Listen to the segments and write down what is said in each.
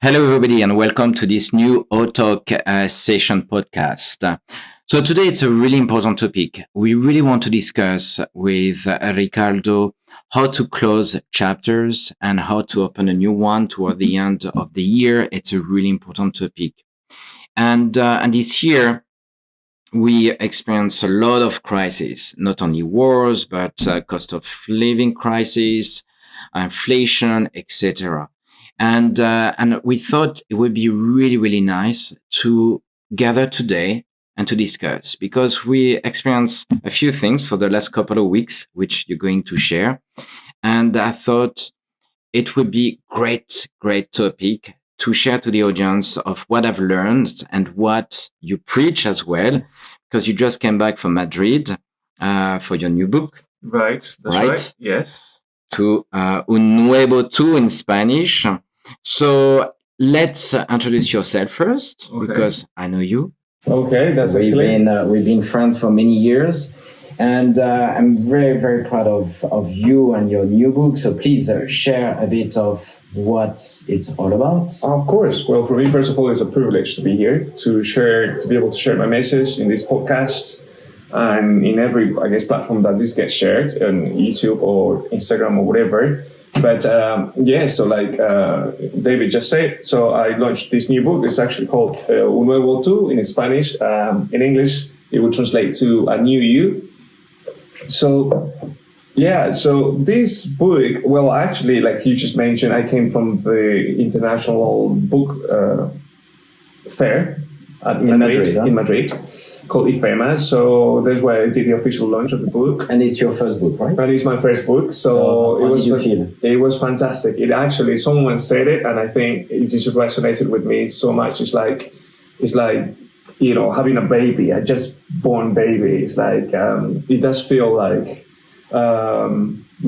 Hello, everybody, and welcome to this new Otalk session podcast. So today it's a really important topic. We really want to discuss with Ricardo how to close chapters and how to open a new one toward the end of the year. It's a really important topic. And this year, we experience a lot of crises, not only wars, but cost of living crisis, inflation, etc. And we thought it would be really, really nice to gather today and to discuss because we experienced a few things for the last couple of weeks, which you're going to share. And I thought it would be great topic to share to the audience of what I've learned and what you preach as well, because you just came back from Madrid for your new book. Right, that's right. Yes. To Un Nuevo 2 in Spanish. So let's introduce yourself first, because I know you. Okay, that's excellent. We've been friends for many years, and I'm very proud of you and your new book. So please share a bit of what it's all about. Of course. Well, for me, first of all, it's a privilege to be here, to be able to share my message in this podcast and in every, platform that this gets shared on YouTube or Instagram or whatever. But so like David just said, so I launched this new book. It's actually called Un Nuevo 2 in Spanish. In English, it would translate to A New You. So this book, well, actually, like you just mentioned, I came from the International Book Fair in Madrid, called IFEMA. So that's where I did the official launch of the book. And it's your first book, right? And it's my first book. So how did you feel? It was fantastic. It actually, someone said it, and I think it just resonated with me so much. It's like, having a baby, a just born baby. It's like, it does feel like,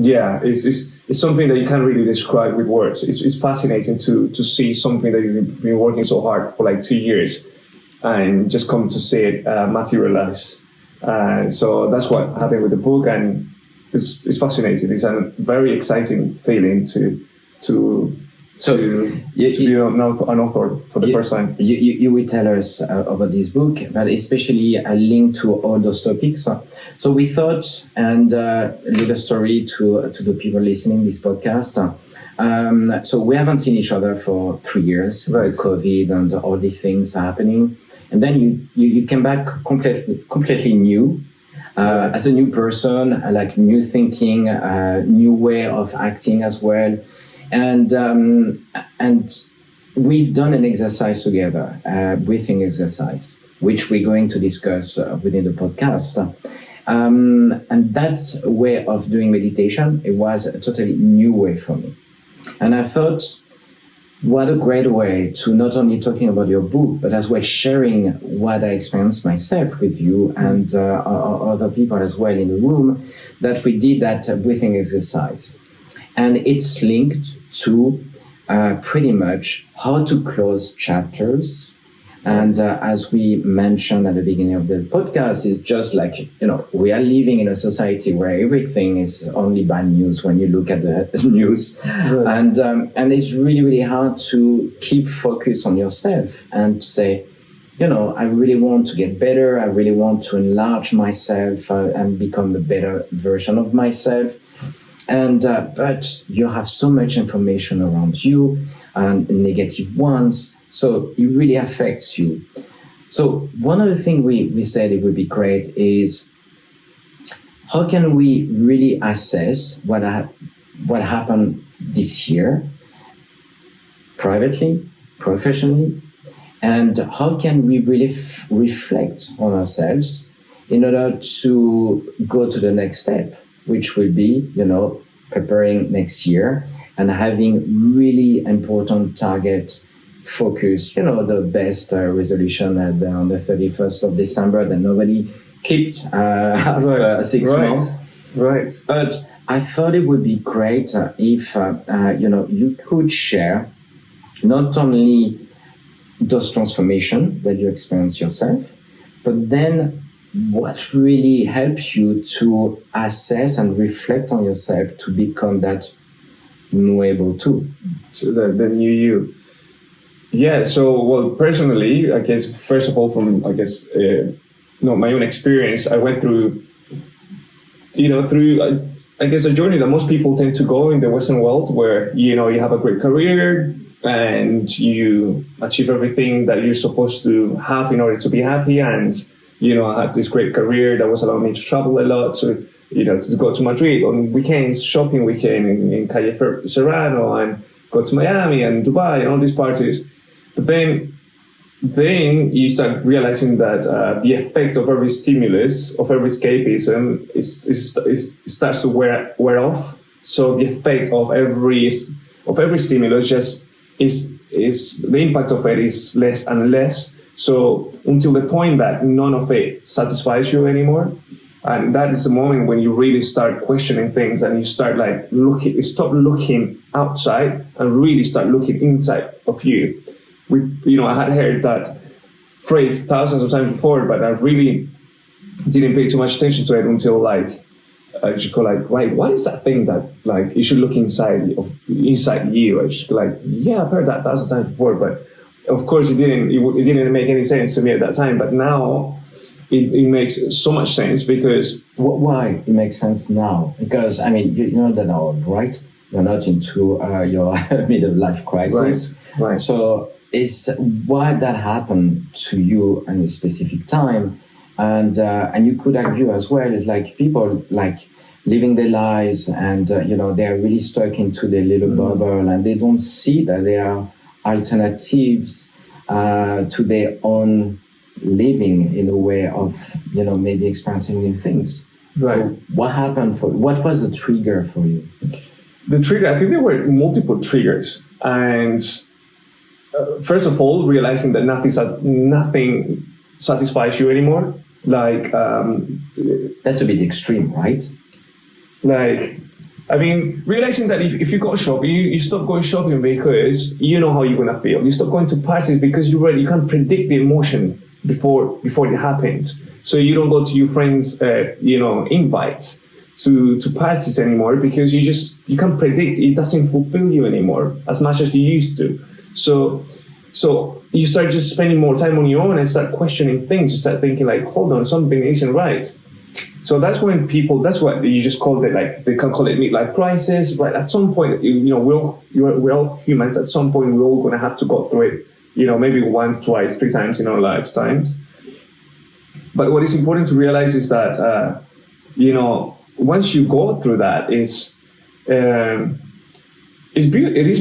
it's something that you can't really describe with words. It's fascinating to see something that you've been working so hard for like 2 years and just come to see it materialize. So that's what happened with the book, and it's fascinating. It's a very exciting feeling to be an author for the first time. You will tell us about this book, but especially a link to all those topics. So we thought, and a little story to the people listening to this podcast. So we haven't seen each other for 3 years, right? COVID and all the things happening. And then you came back completely new, as a new person, like new thinking, new way of acting as well. And we've done an exercise together, breathing exercise, which we're going to discuss within the podcast. And that way of doing meditation, it was a totally new way for me. And I thought, what a great way to not only talking about your book, but as well sharing what I experienced myself with you and other people as well in the room, that we did that breathing exercise. And it's linked to pretty much how to close chapters. And as we mentioned at the beginning of the podcast, it's just like, we are living in a society where everything is only bad news when you look at the news. Right. And it's really hard to keep focus on yourself and say, I really want to get better. I really want to enlarge myself and become a better version of myself. And but you have so much information around you and negative ones. So it really affects you. So one of the things we said it would be great is how can we really assess what happened this year, privately, professionally, and how can we really reflect on ourselves in order to go to the next step, which will be, preparing next year and having really important target focus, the best resolution on the 31st of December that nobody kept after 6 months. Right. But I thought it would be great if, you could share not only those transformations that you experience yourself, but then what really helps you to assess and reflect on yourself to become that Nuevo 2. So the new you. Yeah. So, well, personally, I guess first of all, from my own experience, I went through, I guess a journey that most people tend to go in the Western world, where you have a great career and you achieve everything that you're supposed to have in order to be happy. And I had this great career that was allowing me to travel a lot, to go to Madrid on weekends, shopping weekend in Calle Serrano, and go to Miami and Dubai and all these parties. But then you start realizing that the effect of every stimulus, of every escapism, starts to wear off. So the effect of every stimulus just is the impact of it is less and less. So until the point that none of it satisfies you anymore. And that is the moment when you really start questioning things, and you start stop looking outside and really start looking inside of you. I had heard that phrase thousands of times before, but I really didn't pay too much attention to it until I just go right, what is that thing that you should look inside you? I just go yeah, I've heard that thousands of times before, but of course it didn't make any sense to me at that time. But now it makes so much sense, because why it makes sense now? Because I mean, you're not that old, right? You're not into your middle-life crisis, right? So it's why that happened to you in a specific time, and you could argue as well. It's people living their lives, and they're really stuck into their little bubble, and they don't see that there are alternatives to their own living, in a way of maybe experiencing new things. Right. So what was the trigger for you? The trigger, I think there were multiple triggers, and first of all, realizing that nothing satisfies you anymore. That's a bit extreme, right? Realizing that if you go shopping, you stop going shopping because you know how you're gonna feel. You stop going to parties because you can't predict the emotion before it happens. So you don't go to your friends' invites to parties anymore, because you can't predict. It doesn't fulfill you anymore as much as you used to. So you start just spending more time on your own and start questioning things. You start thinking hold on, something isn't right. So that's when that's what you just call it, they can call it midlife crisis, right? At some point, we're all humans. At some point, we're all going to have to go through it, maybe once, twice, 3 times in our lifetimes. But what is important to realize is that, once you go through that, it is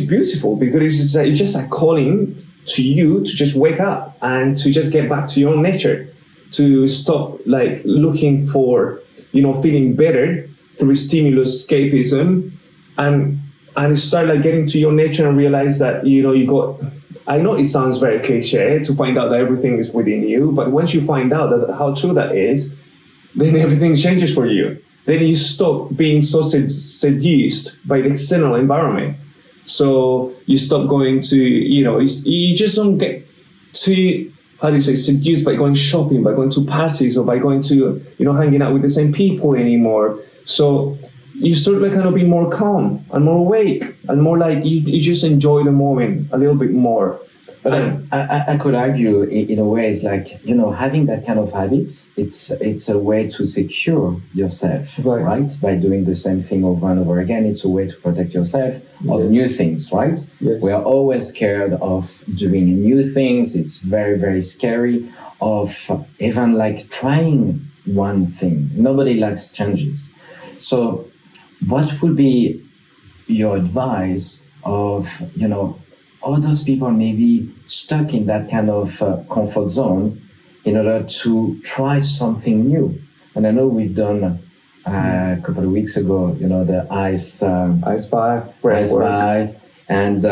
beautiful, because it's just a calling to you to just wake up and to just get back to your own nature, to stop looking for, feeling better through stimulus escapism, and start getting to your nature and realize that, I know it sounds very cliche to find out that everything is within you, but once you find out how true that is, then everything changes for you. Then you stop being so seduced by the external environment. So you stop going to, you just don't get to, seduced by going shopping, by going to parties, or by going to, hanging out with the same people anymore. So you start kind of being more calm and more awake, and more you just enjoy the moment a little bit more. But I could argue in a way, it's having that kind of habits, it's a way to secure yourself, right? By doing the same thing over and over again, it's a way to protect yourself of new things, right? Yes. We are always scared of doing new things. It's very, very scary of even trying one thing. Nobody likes changes. So what would be your advice of, all those people maybe stuck in that kind of comfort zone in order to try something new? And I know we've done a couple of weeks ago, the ice bath, and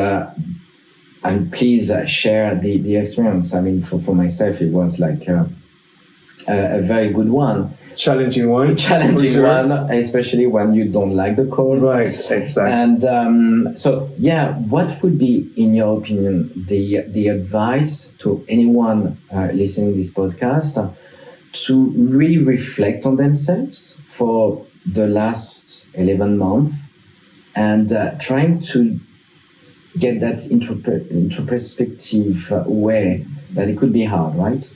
please share the experience. I mean, for myself, it was a very good one. Challenging one, especially when you don't like the cold. Right, exactly. And what would be, in your opinion, the advice to anyone listening to this podcast to really reflect on themselves for the last 11 months and trying to get that introspective way, that it could be hard, right?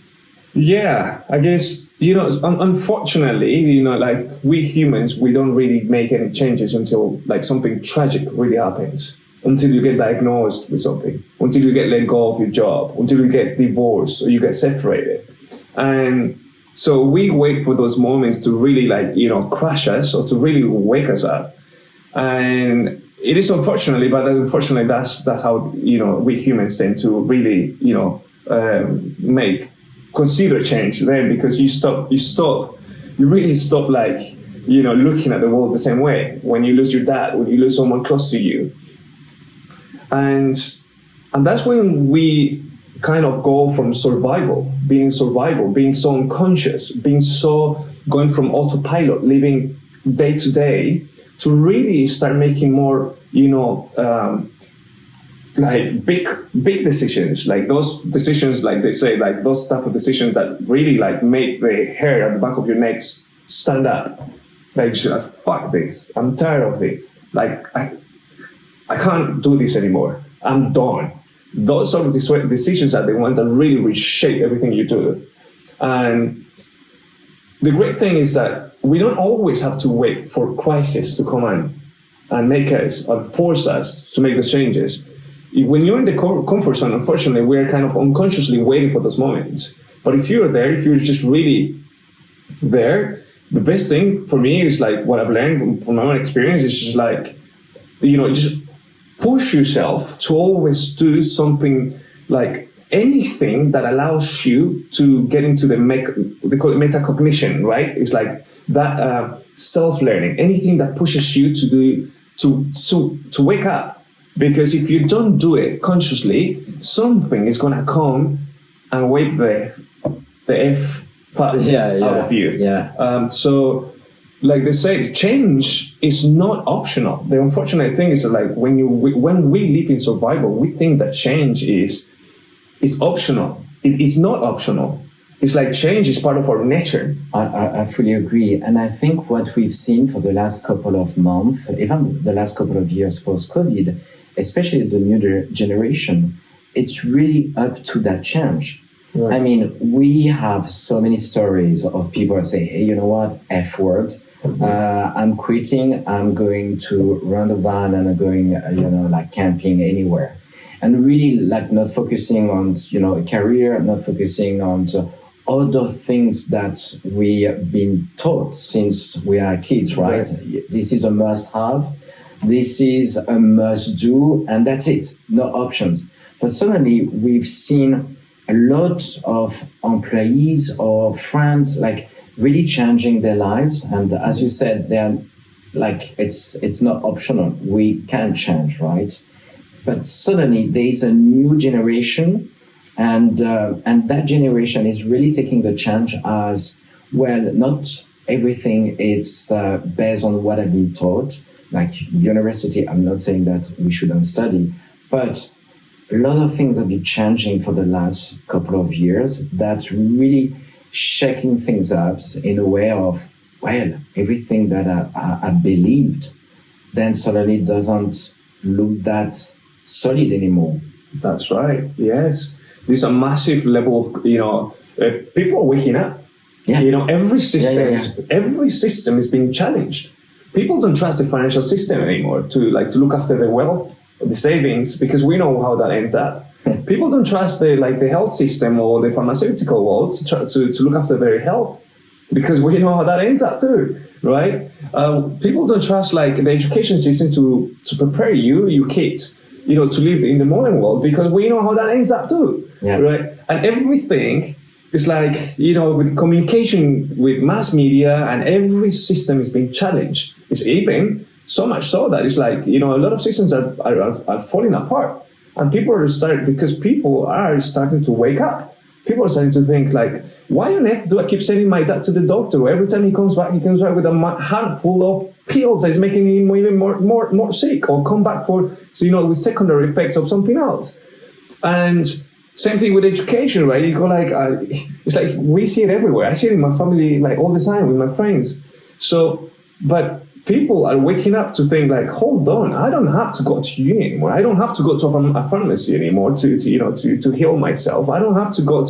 Yeah, I guess, unfortunately, like we humans, we don't really make any changes until like something tragic really happens. Until you get diagnosed with something, until you get let go of your job, until you get divorced or you get separated. And so we wait for those moments to really crash us or to really wake us up. And it is unfortunately, but unfortunately that's how, we humans tend to really, consider change then, because you really stop looking at the world the same way when you lose your dad, when you lose someone close to you. And that's when we kind of go from being so unconscious, going from autopilot, living day to day, to really start making more, big decisions, like those decisions, like they say, like those type of decisions that really make the hair at the back of your neck stand up. Like, fuck this, I'm tired of this. Like, I can't do this anymore. I'm done. Those sort of decisions are the ones that really reshape everything you do. And the great thing is that we don't always have to wait for crisis to come and make us or force us to make the changes. When you're in the comfort zone, unfortunately, we're kind of unconsciously waiting for those moments. But if you're just really there, the best thing for me is like what I've learned from my own experience is just just push yourself to always do something, like anything that allows you to get into they call it metacognition, right? It's like that self-learning, anything that pushes you to wake up. Because if you don't do it consciously, something is gonna come and wake the F out of you. Yeah. So, like they say, change is not optional. The unfortunate thing is that, like, when we live in survival, we think that change is optional. It's not optional. It's like change is part of our nature. I fully agree. And I think what we've seen for the last couple of months, even the last couple of years post-COVID, especially the new generation, it's really up to that change. Right. I mean, we have so many stories of people say, hey, you know what, F word. I'm quitting, I'm going to run a van and I'm going, camping anywhere. And really not focusing on, a career, not focusing on other things that we have been taught since we are kids, right? This is a must have, this is a must do, and that's it, no options. But suddenly we've seen a lot of employees or friends, really changing their lives. And as you said, they're it's not optional. We can change, right? But suddenly there is a new generation, and that generation is really taking the change as well. Not everything is based on what I've been taught. Like university, I'm not saying that we shouldn't study, but a lot of things have been changing for the last couple of years. That's really shaking things up in a way of, everything that I believed then suddenly doesn't look that solid anymore. That's right. Yes. There's a massive level of, people are waking up. Yeah. Every system is being challenged. People don't trust the financial system anymore to look after their wealth, the savings, because we know how that ends up. People don't trust the health system or the pharmaceutical world to look after their health, because we know how that ends up too, right? People don't trust the education system to prepare your kid, to live in the modern world, because we know how that ends up too, right? And everything is with communication, with mass media, and every system is being challenged. It's even so much so that it's a lot of systems are falling apart. And people are starting to wake up. People are starting to think why on earth do I keep sending my dad to the doctor? Every time he comes back with a handful of pills that's making him even more sick, or come back with secondary effects of something else. And same thing with education, right? You go it's we see it everywhere. I see it in my family all the time with my friends. So, but people are waking up to think like, hold on, I don't have to go to uni anymore. I don't have to go to a pharmacy anymore to heal myself. I don't have to go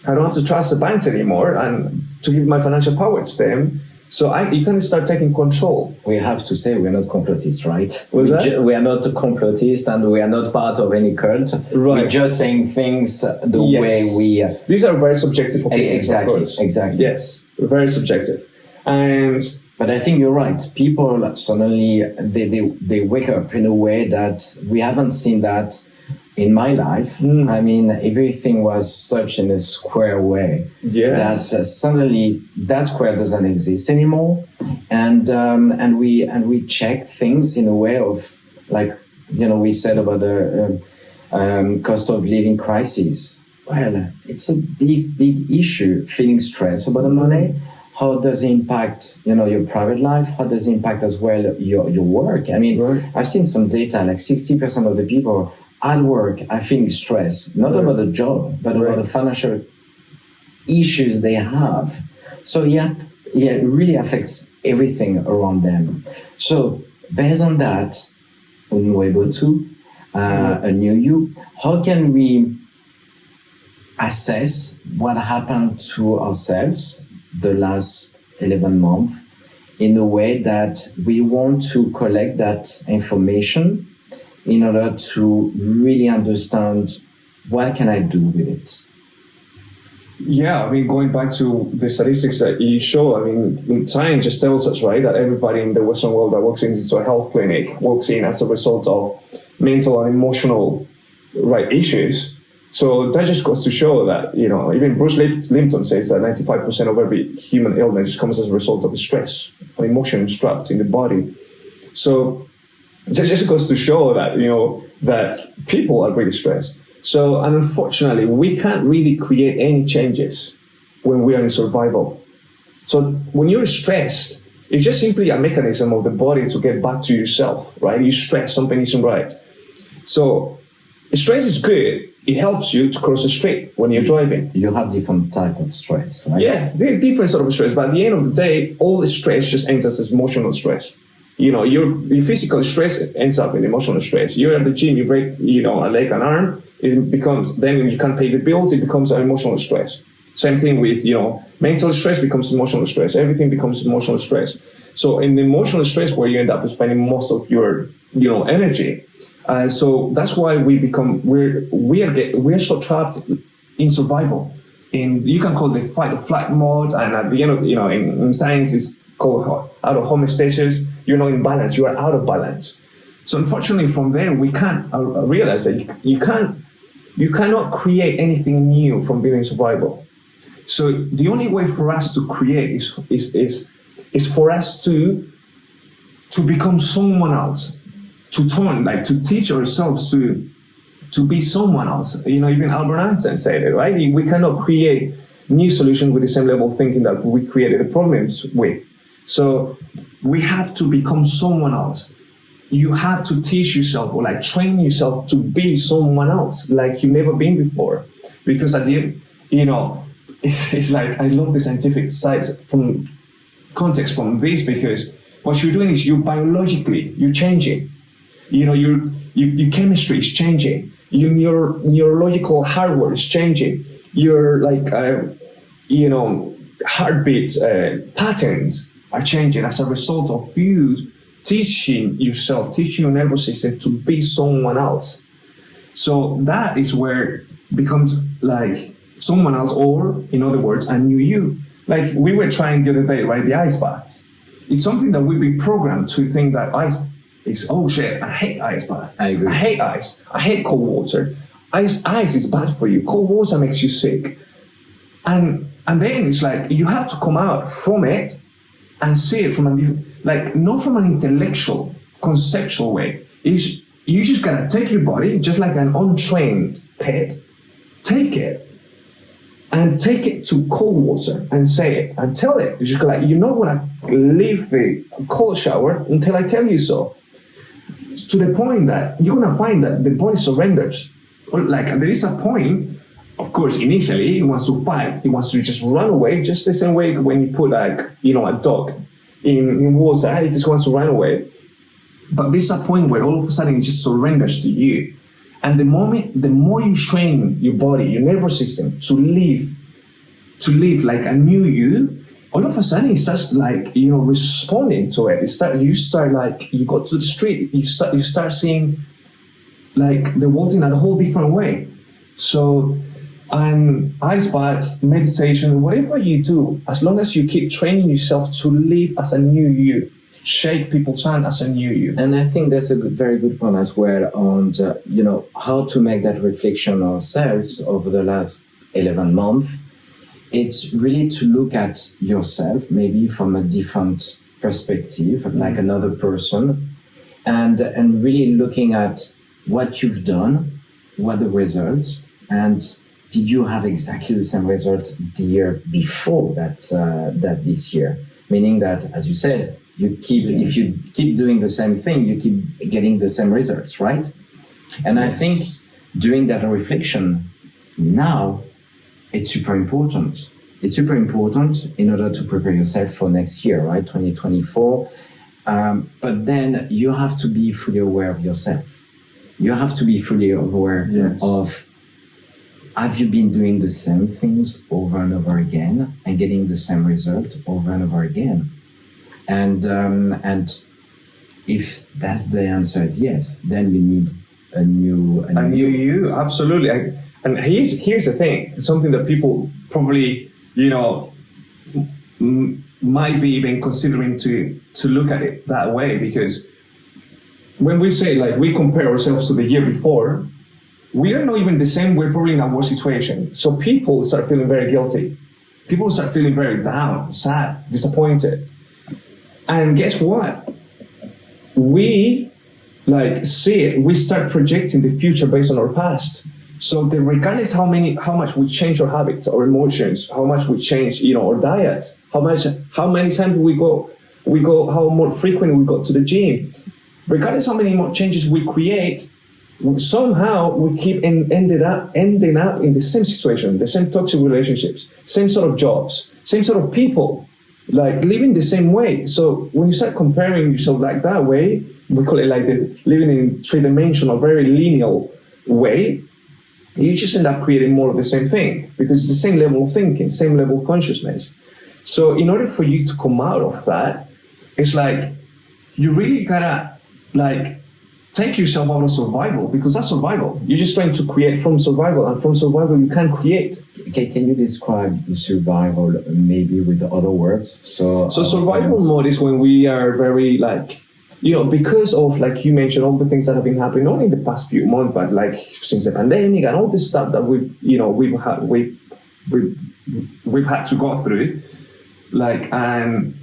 I don't have to trust the banks anymore and to give my financial power to them. So you can start taking control. We have to say we're not complotists, right? We are not complotists, and we are not part of any cult. Right. We're just saying things the way we... These are very subjective opinions. Exactly. Yes, very subjective. But I think you're right. People suddenly, they wake up in a way that we haven't seen that in my life. I mean, everything was such in a square way that suddenly that square doesn't exist anymore, and we check things in a way of, like, we said about the cost of living crisis. Well, it's a big issue. Feeling stress about the money. How does it impact, your private life? How does it impact as well your work? I mean, I've seen some data, like 60% of the people at work are feeling stressed, not about the job, but about the financial issues they have. So it really affects everything around them. So based on that, un Nuevo 2, a new you, how can we assess what happened to ourselves the last 11 months in a way that we want to collect that information in order to really understand what can I do with it? Yeah, I mean, going back to the statistics that you show, I mean, science just tells us, right, that everybody in the Western world that walks into a health clinic walks in as a result of mental and emotional, issues. So that just goes to show that, even Bruce Lipton says that 95% of every human illness comes as a result of stress, an emotion trapped in the body. So that just goes to show that, that people are really stressed. So, and unfortunately, we can't really create any changes when we are in survival. So when you're stressed, it's just simply a mechanism of the body to get back to yourself, right? You stress, something isn't right. So stress is good. It helps you to cross the street when you're driving. You have different type of stress, right? Yeah, different sort of stress. But at the end of the day, all the stress just ends as emotional stress. Your physical stress ends up in emotional stress. You're at the gym, you break, a leg, an arm, then you can't pay the bills, it becomes an emotional stress. Same thing with, mental stress becomes emotional stress. Everything becomes emotional stress. So in the emotional stress where you end up spending most of your, energy. So that's why we're so trapped in survival. You can call it the fight or flight mode, and at the end of, in science it's called out of homeostasis. You're not in balance, you are out of balance. So unfortunately from there, we can't realize that you cannot create anything new from being in survival. So the only way for us to create is for us to become someone else, to teach ourselves to be someone else. Even Albert Einstein said it, right? We cannot create new solutions with the same level of thinking that we created the problems with. So we have to become someone else. You have to teach yourself or train yourself to be someone else like you've never been before. Because at the end, it's like, I love the scientific sides from context from this, because what you're doing is you're changing. Your chemistry is changing. Your neurological hardware is changing. Your heartbeat patterns are changing as a result of you teaching your nervous system to be someone else. So that is where it becomes like someone else, or in other words, a new you. Like we were trying the other day, right? The ice bath. It's something that we've been programmed to think that ice is, oh shit, I hate ice bath. I agree. I hate ice. I hate cold water. Ice is bad for you. Cold water makes you sick. And then it's like you have to come out from it and see it from not from an intellectual, conceptual way. You just gotta take your body, just like an untrained pet, take it to cold water and say it and tell it. You just go you're not gonna leave the cold shower until I tell you so. To the point that you're gonna find that the body surrenders. There is a point, of course, initially it wants to fight, it wants to just run away, just the same way when you put a dog in water, it just wants to run away. But there's a point where all of a sudden it just surrenders to you. And the more you train your body, your nervous system to live like a new you, all of a sudden it starts like, responding to it. You start like, you go to the street, you start seeing like the world in a whole different way. So, and ice baths, meditation, whatever you do, as long as you keep training yourself to live as a new you, shake people's hand as a new you. And I think that's a very good point as well on, how to make that reflection on ourselves over the last 11 months. It's really to look at yourself maybe from a different perspective, like another person, and really looking at what you've done, what the results, and did you have exactly the same result the year before that this year? Meaning that, as you said, if you keep doing the same thing, you keep getting the same results, right? And I think doing that reflection now, it's super important. It's super important in order to prepare yourself for next year, right? 2024. But then you have to be fully aware of yourself. You have to be fully aware of, have you been doing the same things over and over again and getting the same result over and over again? And if that's the answer is yes, then you need a new you. Absolutely. And here's the thing, something that people probably, might be even considering to look at it that way, because when we say like we compare ourselves to the year before, we are not even the same. We're probably in a worse situation. So people start feeling very guilty. People start feeling very down, sad, disappointed. And guess what? We see it. We start projecting the future based on our past. So regardless how much we change our habits, our emotions, how much we change, our diets, how many times we go, how more frequent we go to the gym. Regardless how many more changes we create, somehow we keep ending up in the same situation, the same toxic relationships, same sort of jobs, same sort of people, like living the same way. So when you start comparing yourself like that way, we call it like the living in three-dimensional, very linear way, you just end up creating more of the same thing, because it's the same level of thinking, same level of consciousness. So in order for you to come out of that, it's like you really gotta take yourself out of survival, because that's survival. You're just trying to create from survival, and from survival you can create. Okay, can you describe the survival maybe with other words? So survival mode is when we are very because of, like you mentioned, all the things that have been happening not in the past few months, but like since the pandemic and all this stuff that we've had to go through, and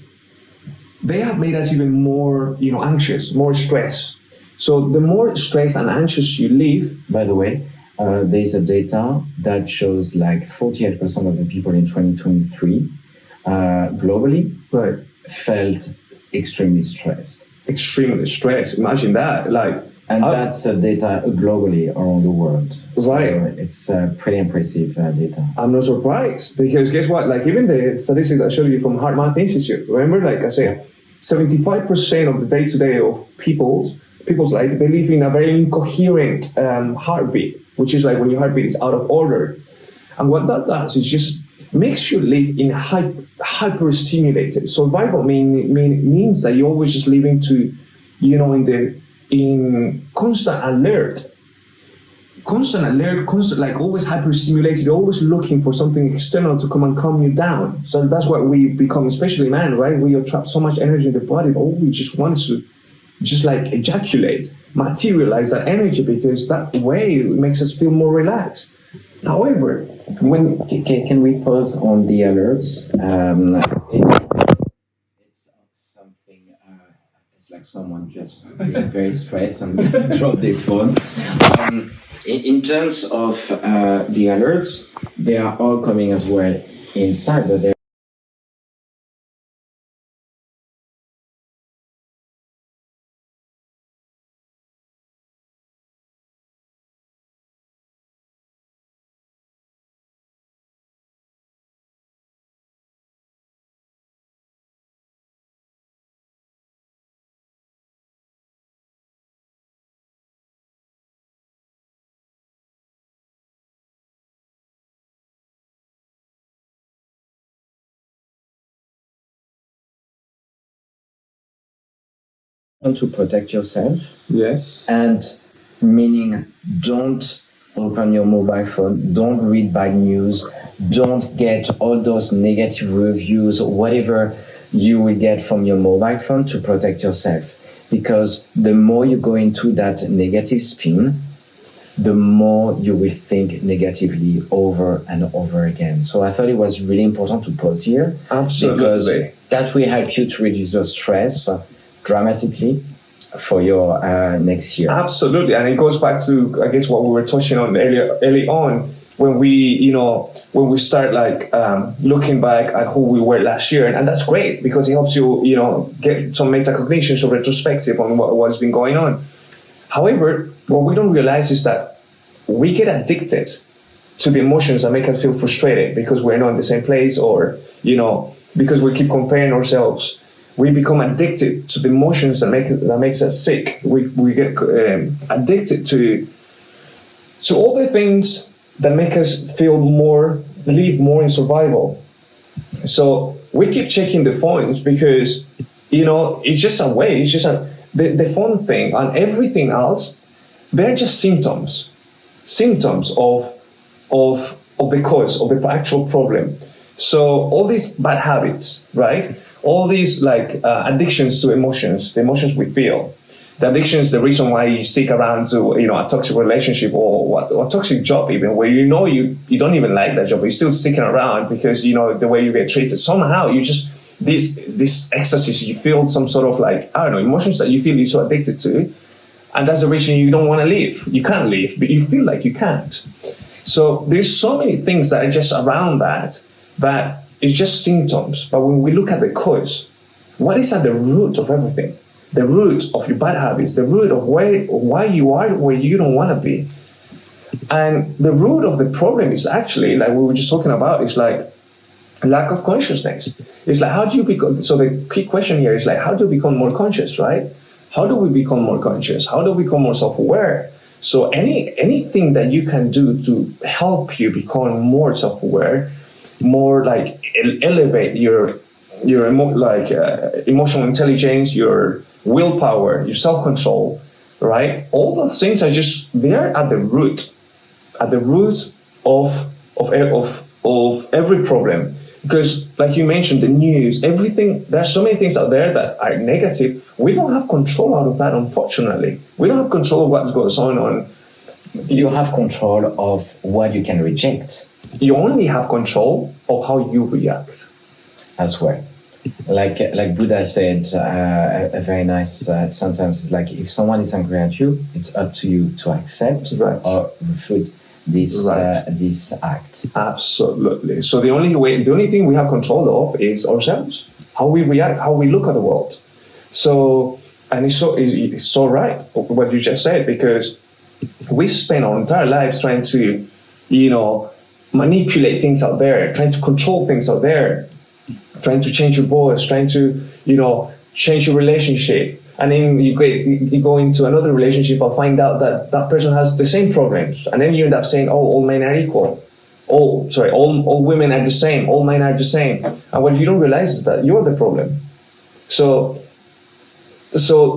they have made us even more anxious, more stressed. So the more stressed and anxious you live. By the way, there's a data that shows like 48% of the people in 2023 globally felt extremely stressed. Extremely stressed. Imagine that. And that's data globally around the world. Right. So it's pretty impressive data. I'm not surprised, because guess what? Even the statistics I showed you from Heart Math Institute, remember, like I said, 75% of the day-to-day of people's life, they live in a very incoherent heartbeat, which is like when your heartbeat is out of order. And what that does is just makes you live in hyper-stimulated. Survival means that you're always just living to, in constant alert, like always hyper-stimulated, always looking for something external to come and calm you down. So that's what we become, especially man, right? We have trapped so much energy in the body, all we just want is to just ejaculate, materialize that energy, because that way it makes us feel more relaxed. However, can we pause on the alerts? It's something. It's like someone just being very stressed and drop their phone. In terms of the alerts, they are all coming as well inside, but to protect yourself. Yes. And meaning, don't open your mobile phone, don't read bad news, don't get all those negative reviews or whatever you will get from your mobile phone to protect yourself. Because the more you go into that negative spin, the more you will think negatively over and over again. So I thought it was really important to pause here. Absolutely. Because that will help you to reduce the stress dramatically for your next year. Absolutely. And it goes back to, I guess, what we were touching on early on, when we start like looking back at who we were last year. And that's great because it helps you, get some metacognition, some retrospective on what has been going on. However, what we don't realize is that we get addicted to the emotions that make us feel frustrated because we're not in the same place, or, because we keep comparing ourselves. We become addicted to the emotions that makes us sick. We get addicted to all the things that make us live more in survival. So we keep checking the phones because, it's just a way, it's just the phone thing and everything else, they're just symptoms of the cause, of the actual problem. So all these bad habits, right? All these addictions to emotions, the emotions we feel, the addictions, the reason why you stick around to, a toxic relationship or a toxic job even, where you don't even like that job, but you're still sticking around because, the way you get treated. Somehow you just, this ecstasy, you feel some sort of emotions that you feel you're so addicted to. And that's the reason you don't want to leave. You can't leave, but you feel like you can't. So there's so many things that are just around that it's just symptoms. But when we look at the cause, what is at the root of everything? The root of your bad habits, the root of why you are where you don't want to be. And the root of the problem is actually, like we were just talking about, is like lack of consciousness. It's like, how do you become, so the key question here is like, how do you become more conscious, right? How do we become more conscious? How do we become more self-aware? So anything that you can do to help you become more self-aware, more like elevate your emotional intelligence, your willpower, your self-control, right? All those things are just, they're at the root of every problem. Because like you mentioned, the news, everything, there's so many things out there that are negative. We don't have control out of that, unfortunately. We don't have control of what goes on. You have control of what you can reject. You only have control of how you react. As well. Like Buddha said, a very nice sentence is like, if someone is angry at you, it's up to you to accept or refute this act. Absolutely. So the only thing we have control of is ourselves, how we react, how we look at the world. So, and it's so right what you just said, because we spend our entire lives trying to, manipulate things out there, trying to control things out there, trying to change your boss, trying to, change your relationship. And then you go into another relationship and find out that person has the same problems. And then you end up saying, oh, all men are equal. All women are the same. All men are the same. And what you don't realize is that you're the problem. So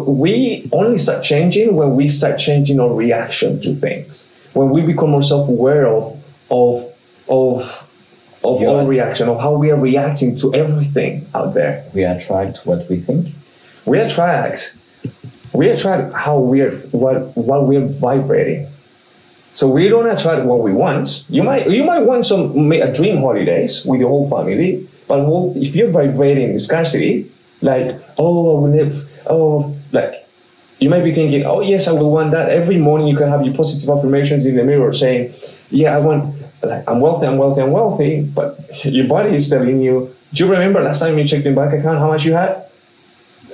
we only start changing when we start changing our reaction to things. When we become more self-aware of our reaction, of how we are reacting to everything out there. We attract what we think. We attract how what we're vibrating. So we don't attract what we want. You might want a dream holidays with your whole family, but if you're vibrating scarcity, like, you might be thinking, oh yes, I will want that. Every morning you can have your positive affirmations in the mirror saying, yeah, I'm wealthy, but your body is telling you, do you remember last time you checked your bank account how much you had?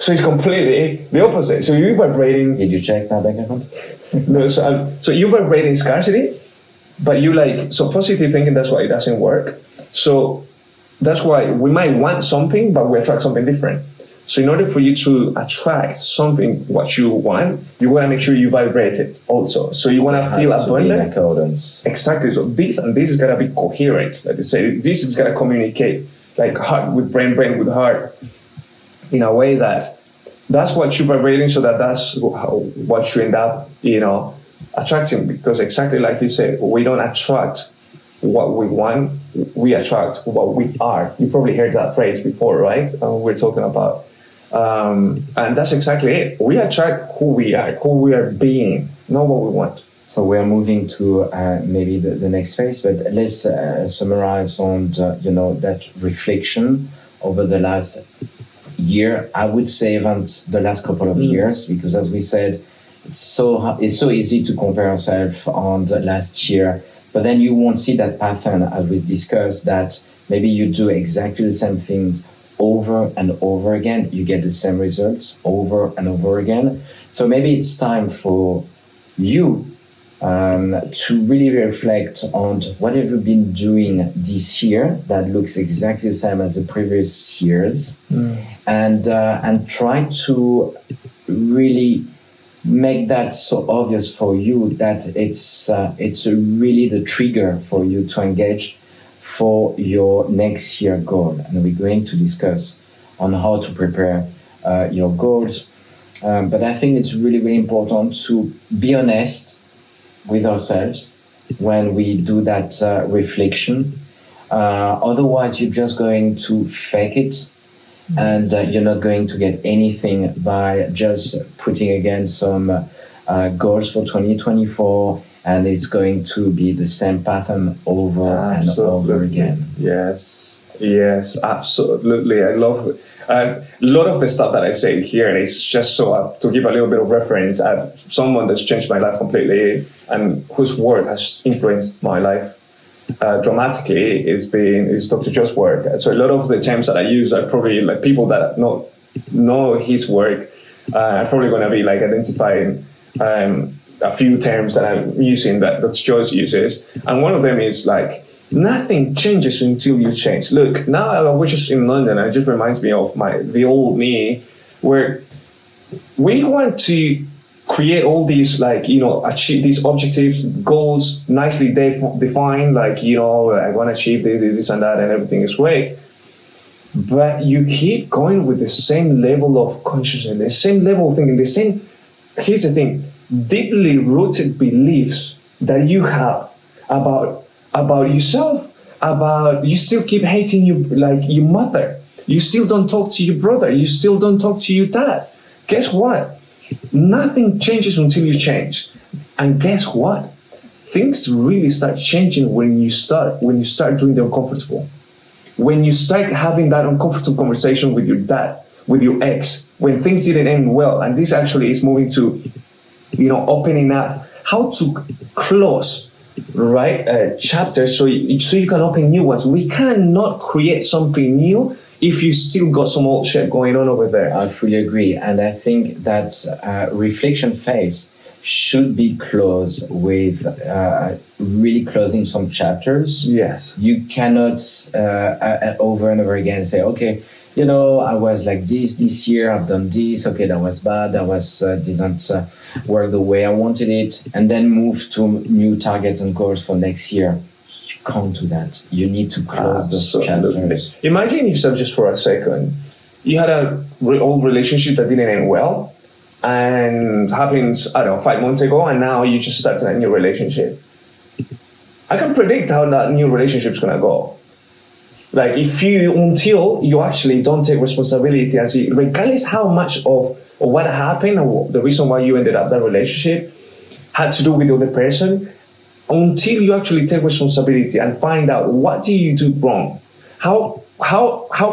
So it's completely the opposite. So you're vibrating. Did you check my bank account? No. So you're vibrating scarcity, but so positive thinking, that's why it doesn't work. So that's why we might want something, but we attract something different. So in order for you to attract something, what you want, you want to make sure you vibrate it also. So you want to feel abundant. Accordance. Exactly. So this is got to be coherent. Like they say, this is got to communicate like heart with brain with heart, in a way that that's what you're vibrating, so that's what you end up, attracting. Because exactly like you said, we don't attract what we want, we attract what we are. You probably heard that phrase before, right? We're talking about, and that's exactly it. We attract who we are being, not what we want. So we are moving to maybe the next phase, but let's summarize on that reflection over the last year. I would say even the last couple of years, because as we said, it's so easy to compare ourselves on the last year, but then you won't see that pattern as we discussed, that maybe you do exactly the same things over and over again, you get the same results over and over again. So maybe it's time for you to really reflect on what have you been doing this year that looks exactly the same as the previous years, and try to really make that so obvious for you that it's really the trigger for you to engage for your next year goal. And we're going to discuss on how to prepare your goals. But I think it's really, really important to be honest with ourselves when we do that reflection. Otherwise, you're just going to fake it, and you're not going to get anything by just putting again some goals for 2024, and it's going to be the same pattern over and over again. Yes, absolutely. I love it. A lot of the stuff that I say here is just so to give a little bit of reference. Someone that's changed my life completely and whose work has influenced my life dramatically is Dr. Joe's work. So a lot of the terms that I use are probably like people that know his work are probably going to be like identifying a few terms that I'm using that Dr. Joe uses, and one of them is like, nothing changes until you change. Look, now we're just in London, and it just reminds me of the old me, where we want to create all these, achieve these objectives, goals, nicely defined, I want to achieve this and that, and everything is great. But you keep going with the same level of consciousness, the same level of thinking, here's the thing, deeply rooted beliefs that you have about yourself, you still keep hating your mother, you still don't talk to your brother, you still don't talk to your dad. Guess what? Nothing changes until you change. And guess what? Things really start changing when you start doing the uncomfortable. When you start having that uncomfortable conversation with your dad, with your ex, when things didn't end well, and this actually is moving to, opening up how to close chapters so you can open new ones. We cannot create something new if you still got some old shit going on over there. I fully agree, and I think that reflection phase should be closed with really closing some chapters. Yes, you cannot over and over again say, okay, I was like this year, I've done this, okay, that was bad, that was didn't work the way I wanted it, and then move to new targets and goals for next year. You can't do that. You need to close those chapters. Imagine yourself just for a second. You had an old relationship that didn't end well, and happened, 5 months ago, and now you just started a new relationship. I can predict how that new relationship is gonna go. Until you actually don't take responsibility and see, regardless how much of what happened or the reason why you ended up that relationship had to do with the other person, until you actually take responsibility and find out what did you do wrong, how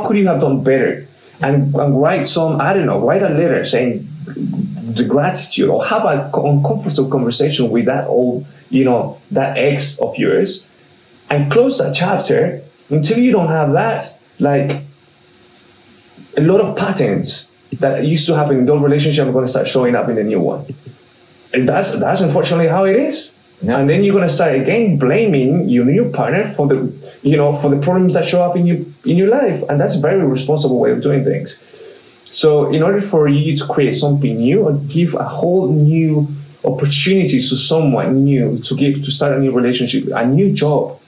could you have done better, and write write a letter saying the gratitude, or have an uncomfortable conversation with that old, that ex of yours, and close that chapter. Until you don't have that, a lot of patterns that used to happen in the old relationship are going to start showing up in the new one. And that's unfortunately how it is. Yeah. And then you're going to start again blaming your new partner for the problems that show up in your life. And that's a very responsible way of doing things. So in order for you to create something new or give a whole new opportunity to someone new to start a new relationship, a new job,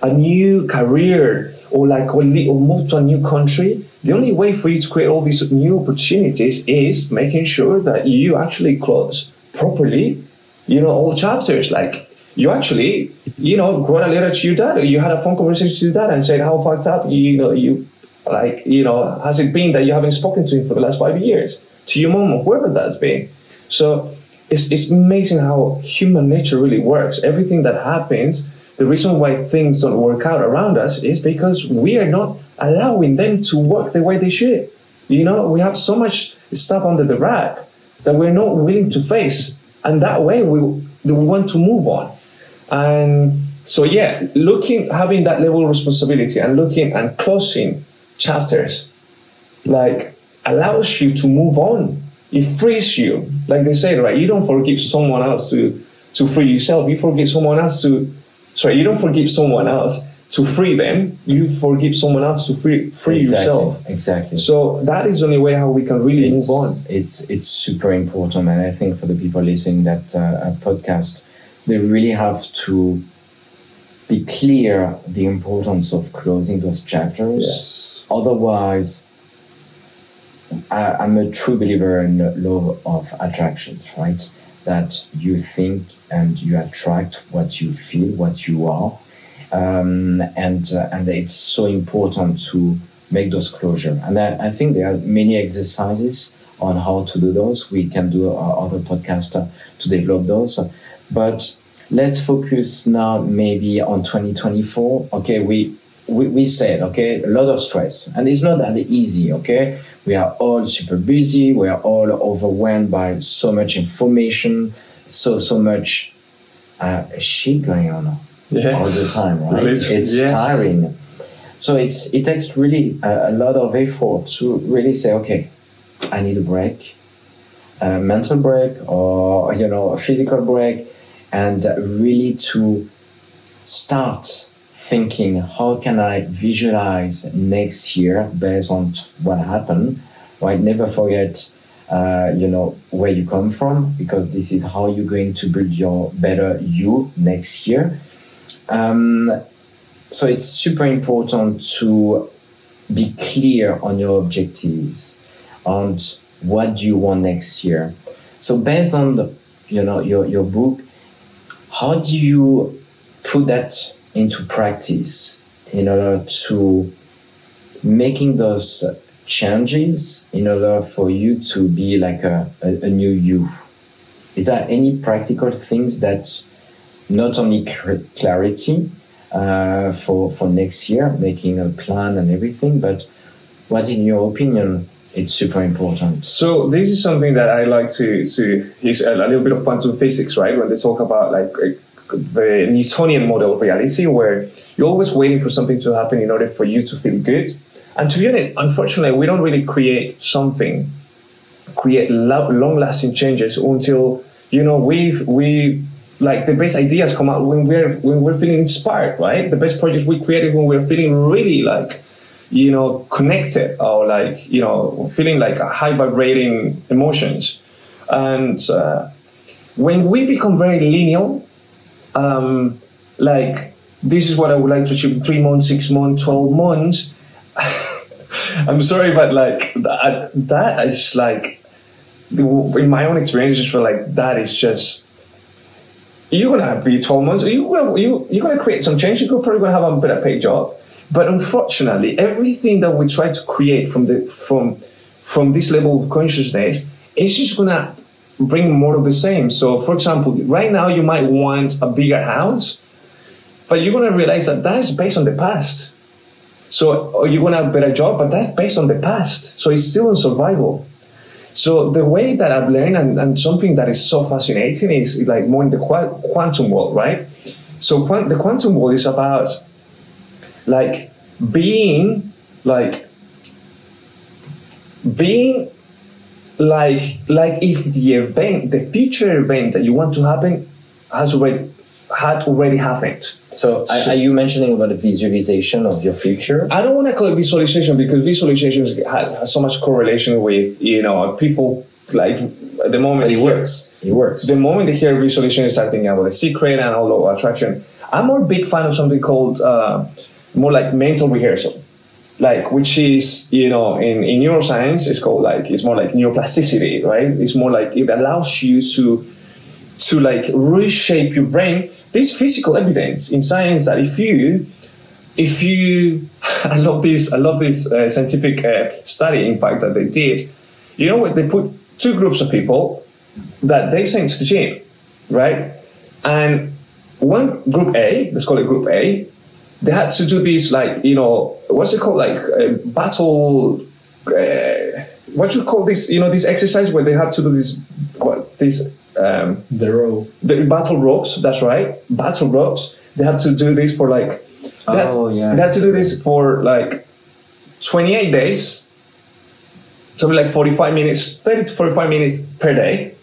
a new career or move to a new country, the only way for you to create all these new opportunities is making sure that you actually close properly, all chapters. Like you actually, wrote a letter to your dad, or you had a phone conversation to your dad and said how fucked up, has it been that you haven't spoken to him for the last 5 years, to your mom or whoever that's been. So it's amazing how human nature really works. Everything that happens, the reason why things don't work out around us is because we are not allowing them to work the way they should. We have so much stuff under the rack that we're not willing to face. And that way we want to move on. And so, having that level of responsibility and looking and closing chapters, allows you to move on. It frees you. Like they say, right? You don't forgive someone else to free yourself. You don't forgive someone else to free them. You forgive someone else to free yourself. Exactly. So that is the only way how we can really move on. It's super important, and I think for the people listening that podcast, they really have to be clear the importance of closing those chapters. Yes. Otherwise, I'm a true believer in the law of attraction, right? That you think and you attract what you feel, what you are. And it's so important to make those closure. And I think there are many exercises on how to do those. We can do other podcasts to develop those. But let's focus now maybe on 2024. Okay, we said, okay, a lot of stress. And it's not that easy, okay? We are all super busy. We are all overwhelmed by so much information, so much shit going on. Yes. All the time, right? It's tiring. So it takes really a lot of effort to really say, okay, I need a break, a mental break, or a physical break, and really to start thinking, how can I visualize next year based on what happened? Right? Never forget, where you come from, because this is how you're going to build your better you next year. So it's super important to be clear on your objectives, on what you want next year. So based on your book, how do you put that into practice in order to making those changes in order for you to be like a new you? Is there any practical things that not only clarity for next year, making a plan and everything, but what, in your opinion, it's super important? So this is something that I like to use a little bit of quantum physics, right? When they talk about the Newtonian model of reality, where you're always waiting for something to happen in order for you to feel good. And to be honest, unfortunately, we don't really create long-lasting changes until we like the best ideas come out when we're feeling inspired, right? The best projects we created when we're feeling really connected, or feeling like a high vibrating emotions. And when we become very linear, this is what I would like to achieve in 3 months, 6 months, 12 months. I'm sorry, but that I just in my own experience, I just feel like that is just, you're gonna be 12 months, you're gonna create some change, you're probably gonna have a better paid job. But unfortunately, everything that we try to create from this level of consciousness is just gonna bring more of the same. So for example, right now you might want a bigger house, but you're gonna realize that is based on the past. So, or you're gonna have a better job, but that's based on the past. So it's still in survival. So the way that I've learned, and something that is so fascinating, is like more in the quantum world, right? So the quantum world is about being if the future event that you want to happen had already happened. So are you mentioning about the visualization of your future? I don't want to call it visualization, because visualization has so much correlation with, people, the moment But it works. The moment they hear visualization, they start thinking about The Secret and all of attraction. I'm more big fan of something called more like mental rehearsal, like which is in neuroscience it's called it's more like neuroplasticity, right? It's more like it allows you to like reshape your brain. There's physical evidence in science that if you I love this scientific study, in fact, that they did. You know what? They put two groups of people that they sent to the gym, right? And one group A, let's call it group A, they had to do this what's it called, battle. What you call this? This exercise where they had to do the battle ropes. That's right, battle ropes. They had to do this for they had to do this for 28 days, something like 45 minutes, 30 to 45 minutes per day.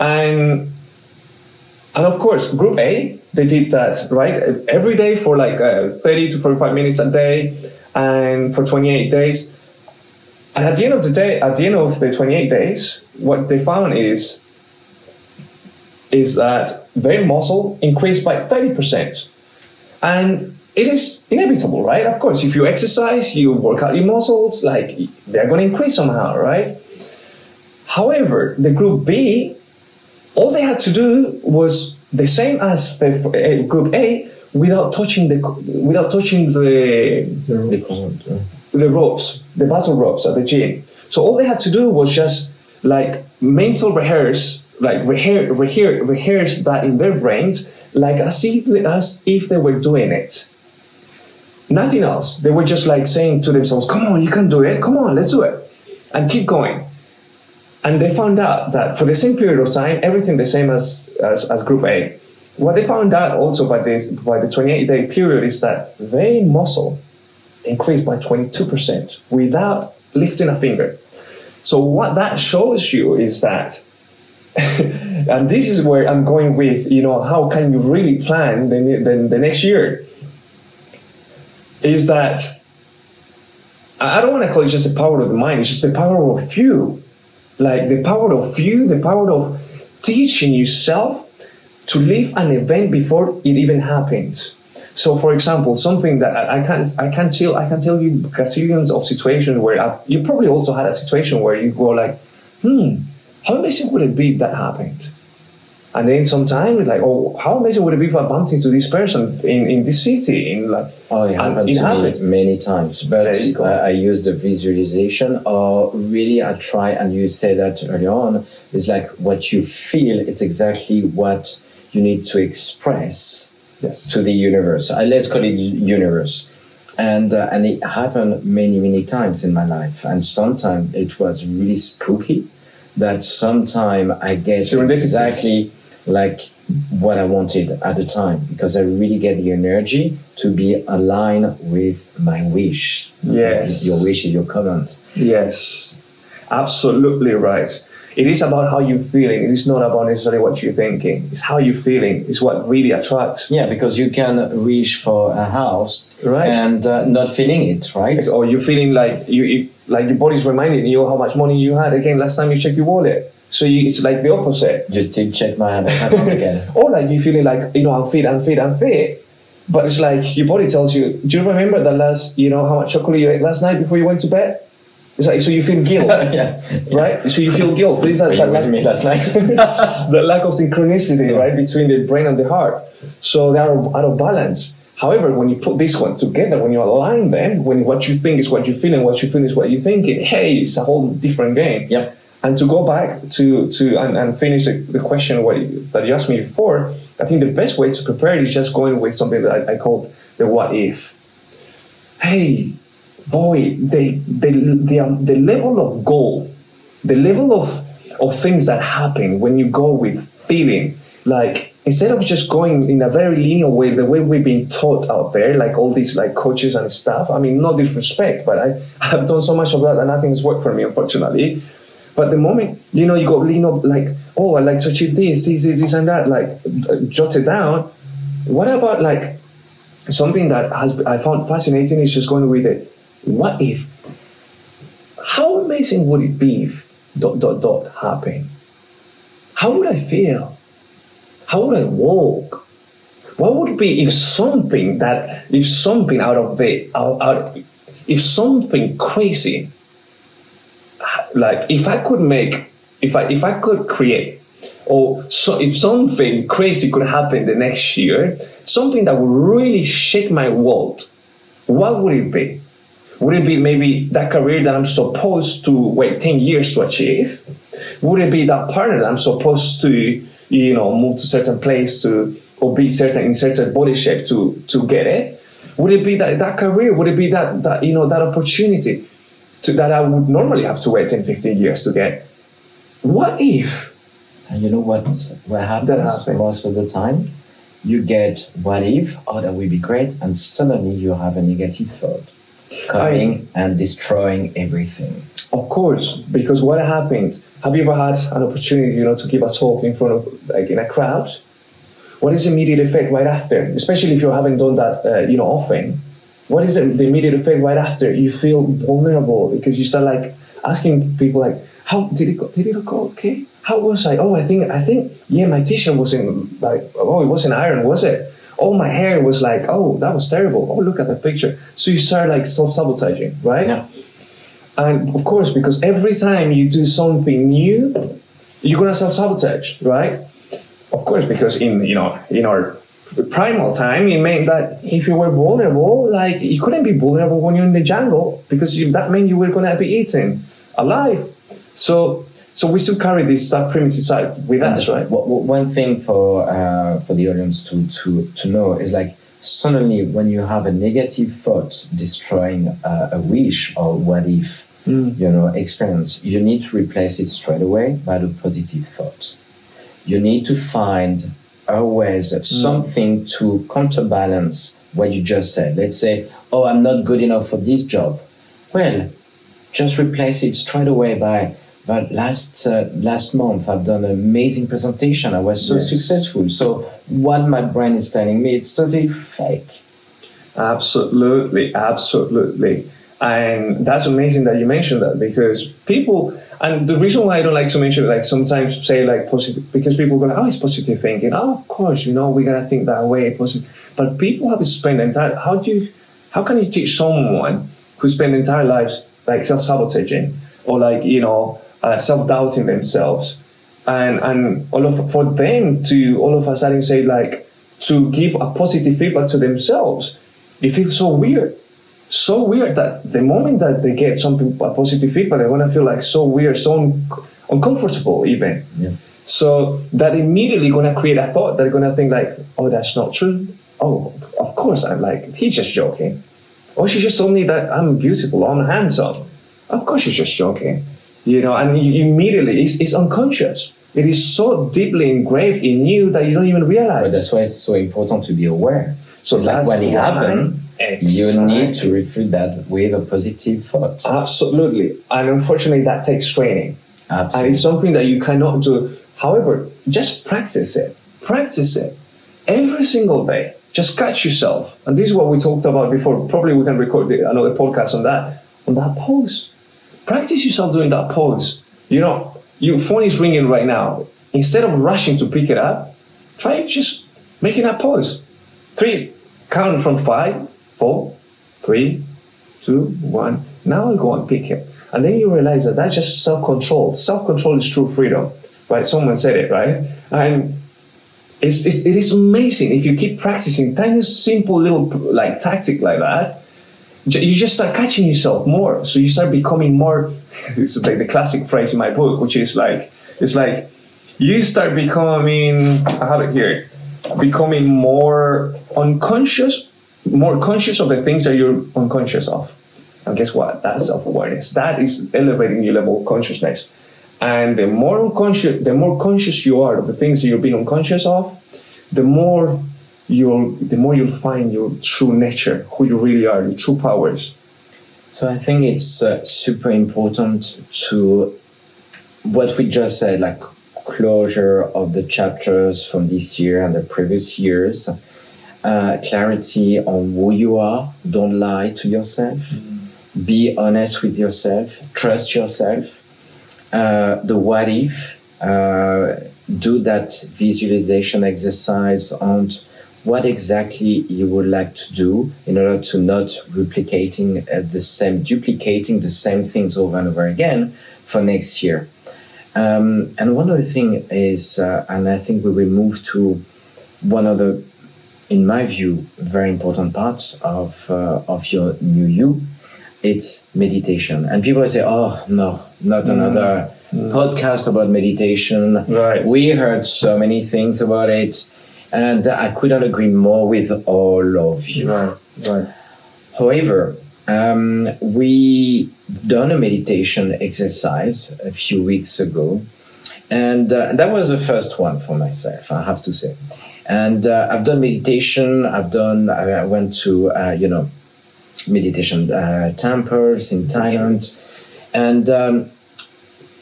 And of course, Group A, they did that, right? Every day for 30 to 45 minutes a day and for 28 days. And at the end of the day, at the end of the 28 days, what they found is that their muscle increased by 30%. And it is inevitable, right? Of course, if you exercise, you work out your muscles, they're going to increase somehow, right? However, the Group B, all they had to do was the same as the Group A without touching the ropes, the battle ropes at the gym. So all they had to do was just mental rehearse that in their brains, as if they were doing it. Nothing else. They were just saying to themselves, "Come on, you can do it. Come on, let's do it," and keep going. And they found out that for the same period of time, everything the same as Group A. What they found out also by the 28-day period is that their muscle increased by 22% without lifting a finger. So what that shows you is that, and this is where I'm going with, how can you really plan the next year? Is that I don't want to call it just the power of the mind, it's just the power of you. The power of teaching yourself to live an event before it even happens. So, for example, something that I can tell you gazillions of situations where you probably also had a situation where you go how amazing would it be if that happened? And then sometimes how amazing would it be if I bumped into this person in this city? It happened to me many times. But I use the visualization, or really I try, and you said that earlier on, is what you feel, it's exactly what you need to express to the universe. Let's call it universe. And it happened many, many times in my life. And sometimes it was really spooky, that sometimes I get exactly what I wanted at the time, because I really get the energy to be aligned with my wish. Yes. Your wish is your command. Yes, absolutely right. It is about how you're feeling. It is not about necessarily what you're thinking. It's how you're feeling. It's what really attracts. Yeah, because you can wish for a house, right, and not feeling it, right? Or you're feeling your body's reminding you how much money you had again last time you checked your wallet. So it's the opposite. You still check my account again. Or you're feeling I'm fit. But it's your body tells you, do you remember that how much chocolate you ate last night before you went to bed? It's so you feel guilt, right? So you feel guilt. This is that with me last night. The lack of synchronicity, right, between the brain and the heart. So they are out of balance. However, when you put this one together, when you align them, when what you think is what you feel and what you feel is what you're thinking, hey, it's a whole different game. Yep. And to go back and finish the question that you asked me before, I think the best way to prepare is just going with something that I called the what if. Hey, boy, the level of goal, the level of things that happen when you go with feeling, instead of just going in a very linear way, the way we've been taught out there, all these coaches and stuff. I mean, no disrespect, but I have done so much of that and nothing's worked for me, unfortunately. But the moment, you go lean up I like to achieve this and that, jot it down. What about something that I found fascinating is just going with it. What if? How amazing would it be if ... happen? How would I feel? How would I walk? What would be if something if something crazy, like if I could create, or so if something crazy could happen the next year, something that would really shake my world, what would it be? Would it be maybe that career that I'm supposed to wait 10 years to achieve? Would it be that partner that I'm supposed to, move to certain place or be in certain body shape to get it? Would it be that career? Would it be that opportunity that I would normally have to wait 10, 15 years to get? What if? And you know what happens most of the time? You get what if, oh, that would be great, and suddenly you have a negative thought coming and destroying everything. Of course, because what happens? Have you ever had an opportunity, to give a talk in front of, in a crowd? What is the immediate effect right after? Especially if you haven't done that, often. What is the immediate effect right after? You feel vulnerable because you start asking people how did it go? Did it go okay? How was I? Oh, I think yeah, my t-shirt wasn't it wasn't iron, was it? Oh, my hair was that was terrible. Oh, look at the picture. So you start self-sabotaging, right? Yeah. And of course, because every time you do something new, you're gonna self-sabotage, right? Of course, because in our primal time, it meant that if you were vulnerable, you couldn't be vulnerable when you're in the jungle because that meant you were gonna be eaten alive. So we still carry that primitive side with us, right? One thing for the audience to know is suddenly when you have a negative thought destroying a wish or what if experience, you need to replace it straight away by the positive thought. You need to find always something to counterbalance what you just said. Let's say, oh, I'm not good enough for this job. Well, just replace it straight away by, but last month I've done an amazing presentation. I was so successful. So what my brain is telling me, it's totally fake. Absolutely. And that's amazing that you mentioned that because people, and the reason why I don't like to mention sometimes say positive, because people go it's positive thinking. Oh, of course, we gotta think that way, positive. But people have to spend how can you teach someone who spend their entire lives self-sabotaging or self-doubting themselves and for them to all of a sudden say to give a positive feedback to themselves, it feels so weird that the moment that they get a positive feedback, they're gonna feel so weird, so uncomfortable even. Yeah. So that immediately gonna create a thought. They're gonna think oh, that's not true. Oh, of course I'm he's just joking. Oh, she just told me that I'm beautiful, I'm handsome. Of course she's just joking. And you immediately, it's unconscious. It is so deeply engraved in you that you don't even realize. But that's why it's so important to be aware. So that's when it happens, you need to refute that with a positive thought. Absolutely. And unfortunately, that takes training. Absolutely. And it's something that you cannot do. However, just practice it. Practice it. Every single day. Just catch yourself. And this is what we talked about before. Probably we can record another podcast on that pose. Practice yourself doing that pose. Your phone is ringing right now. Instead of rushing to pick it up, try just making that pose. 3, count from 5, 4, 3, 2, 1. Now I'll go and pick it. And then you realize that that's just self-control. Self-control is true freedom, right? Someone said it, right? And it is amazing if you keep practicing tiny, simple little tactic like that. You just start catching yourself more. So you start becoming more, it's the classic phrase in my book, which is you start becoming, I have it here, becoming more conscious of the things that you're unconscious of. And guess what? That's self-awareness. That is elevating your level of consciousness. And the more conscious you are of the things that you're being unconscious of, the more you'll find your true nature, who you really are, your true powers. So I think it's super important to what we just said, closure of the chapters from this year and the previous years, clarity on who you are, don't lie to yourself, be honest with yourself, trust yourself, the what if, do that visualization exercise on what exactly you would like to do in order to not duplicating the same things over and over again for next year. And one other thing is, and I think we will move to one other, in my view, very important part of your new you. It's meditation. And people say, oh, no, not another podcast about meditation. Right. We heard so many things about it. And I couldn't agree more with all of you. Right. However, we done a meditation exercise a few weeks ago. And that was the first one for myself, I have to say. And I've done meditation. I went to, meditation temples in Thailand. And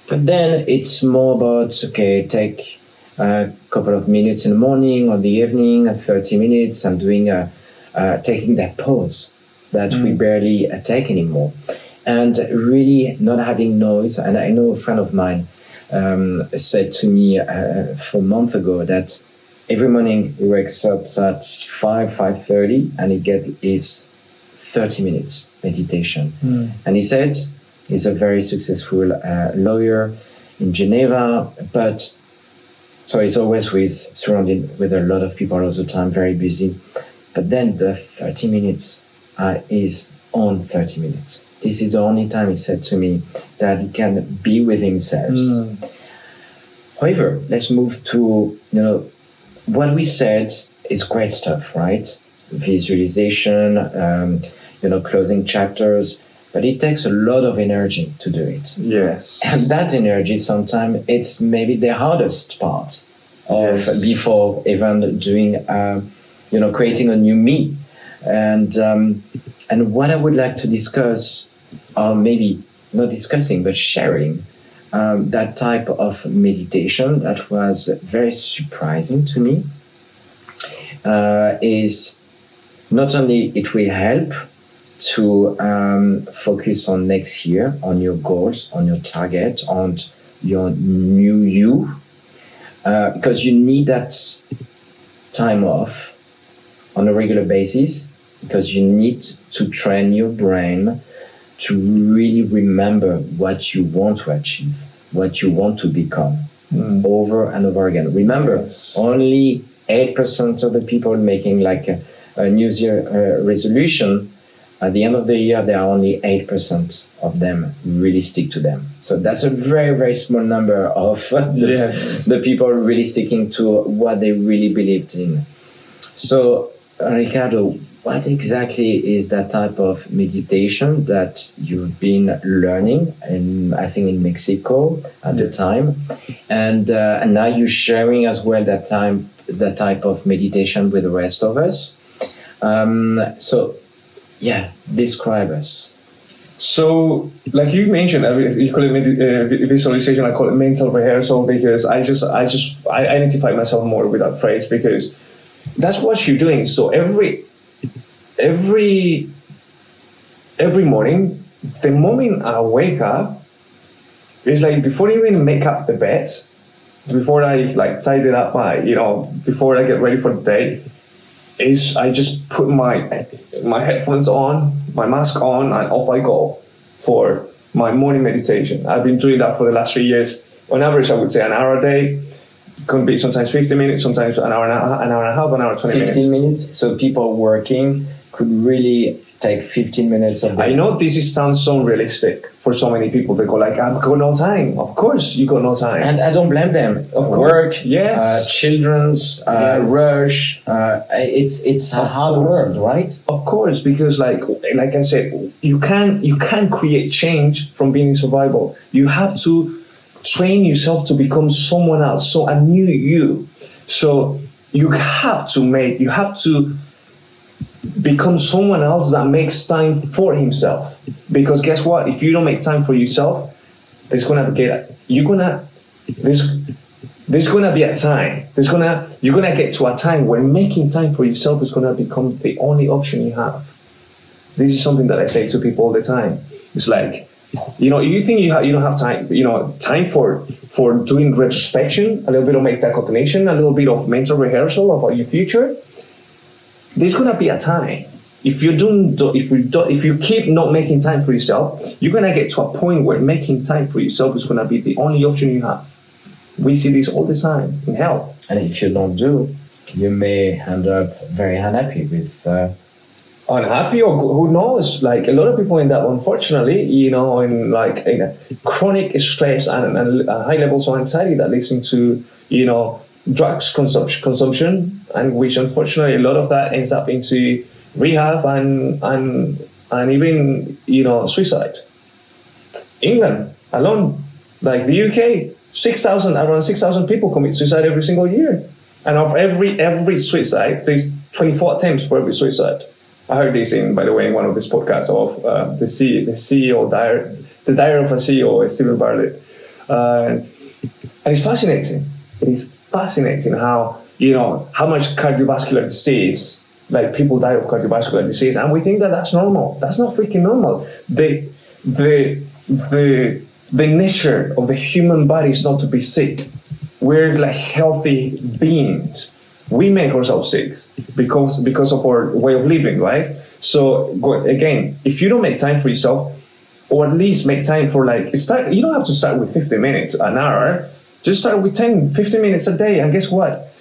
but then it's more about, take a couple of minutes in the morning or the evening, 30 minutes. I'm doing taking that pause that we barely take anymore. And really not having noise. And I know a friend of mine said to me 4 months ago that every morning he wakes up at 5:30 and he gets his 30 minutes meditation. And he said he's a very successful lawyer in Geneva, but so he's always surrounded with a lot of people all the time, very busy. But then the 30 minutes is on 30 minutes. This is the only time, he said to me, that he can be with himself. However, let's move to, what we said is great stuff, right? Visualization, closing chapters, but it takes a lot of energy to do it. Yes. And that energy, sometimes it's maybe the hardest part of before even doing, creating a new me. And what I would like to discuss, or maybe not discussing, but sharing, that type of meditation that was very surprising to me, is not only it will help to focus on next year, on your goals, on your target, on your new you, because you need that time off on a regular basis, because you need to train your brain to really remember what you want to achieve, what you want to become, over and over again. Remember, only 8% of the people making like a New Year resolution, at the end of the year, there are only 8% of them really stick to them. So that's a very, very small number of the people really sticking to what they really believed in. So, Ricardo, what exactly is that type of meditation that you've been learning, I think in Mexico at the time, and now you're sharing as well that type of meditation with the rest of us. Describe us. So, like you mentioned, you call it visualization. I call it mental rehearsal because I identify myself more with that phrase because that's what you're doing. So every morning, the moment I wake up, it's like before I even make up the bed, before I like tidy it up, before I get ready for the day, is I just put my headphones on, my mask on, and off I go for my morning meditation. I've been doing that for the last 3 years. On average, I would say an hour a day. Could be sometimes 50 minutes, sometimes an hour and a half, an hour 20 minutes. 15 minutes. So people working could really take 15 minutes of I know this sounds so unrealistic for so many people. They go like, I've got no time. Of course you got no time. And I don't blame them. Work, children's, rush. It's a hard world, right? Of course, because like I said, you can't create change from being in survival. You have to train yourself to become someone else, so a new you. So you have to become someone else that makes time for himself. Because guess what? If you don't make time for yourself, there's gonna be a time. You're gonna get to a time where making time for yourself is gonna become the only option you have. This is something that I say to people all the time. It's like, you think you don't have time, time for doing retrospection, a little bit of metacognition, a little bit of mental rehearsal about your future. there's gonna be a time. If you keep not making time for yourself, you're gonna get to a point where making time for yourself is gonna be the only option you have. We see this all the time in health. And if you don't do, you may end up very unhappy with. Unhappy, or who knows? Like a lot of people in that, unfortunately, in a chronic stress and high levels of anxiety that leads into drugs consumption, and which unfortunately a lot of that ends up into rehab and even suicide. England alone, like the UK, around 6,000 people commit suicide every single year, and of every suicide, there's 24 attempts for every suicide. I heard this by the way, in one of these podcasts of the CEO, the Diary of a CEO, Stephen Bartlett, and it's fascinating. It is fascinating how much cardiovascular disease, like people die of cardiovascular disease, and we think that that's normal. That's not freaking normal. The nature of the human body is not to be sick. We're like healthy beings. We make ourselves sick because of our way of living, right? So again, if you don't make time for yourself, or at least make time for you don't have to start with 50 minutes, an hour. Just start with 10, 15 minutes a day, and guess what?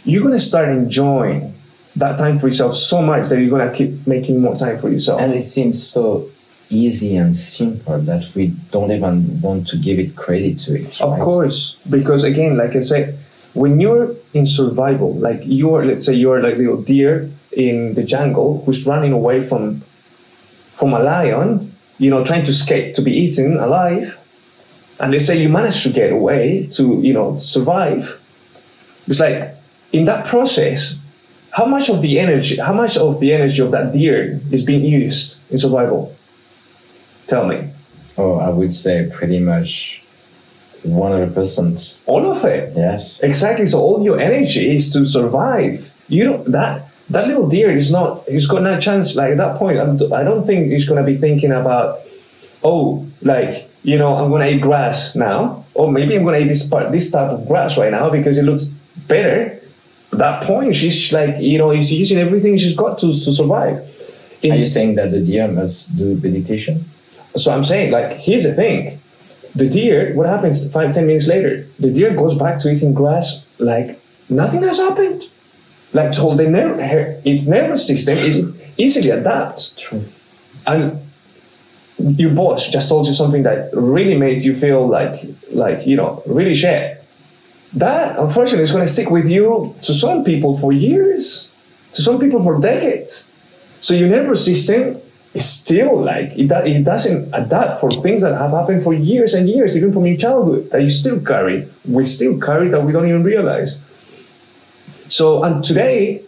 You're gonna start enjoying that time for yourself so much that you're gonna keep making more time for yourself. And it seems so easy and simple that we don't even want to give it credit to it. Of course, because again, like I said, when you're in survival, let's say you're like little deer in the jungle who's running away from a lion, trying to escape to be eaten alive, and let's say you manage to get away to survive. It's like in that process, how much of the energy of that deer is being used in survival? Tell me. Oh, I would say pretty much 100%. All of it. Yes. Exactly. So all your energy is to survive. That little deer he's got no chance. Like at that point, I don't think he's gonna be thinking about, I'm gonna eat grass now, or maybe I'm gonna eat this type of grass right now because it looks better. At that point, she's like, he's using everything she's got to survive. Are you saying that the deer must do meditation? So I'm saying, here's the thing. The deer, what happens 5-10 minutes later? The deer goes back to eating grass like nothing has happened. Like its nervous system is easily adapts. True. And your boss just told you something that really made you feel really shit. That, unfortunately, is going to stick with you to some people for years, to some people for decades. So your nervous system is still it doesn't adapt for things that have happened for years and years, even from your childhood, that you still carry. We still carry that we don't even realize. So, and today,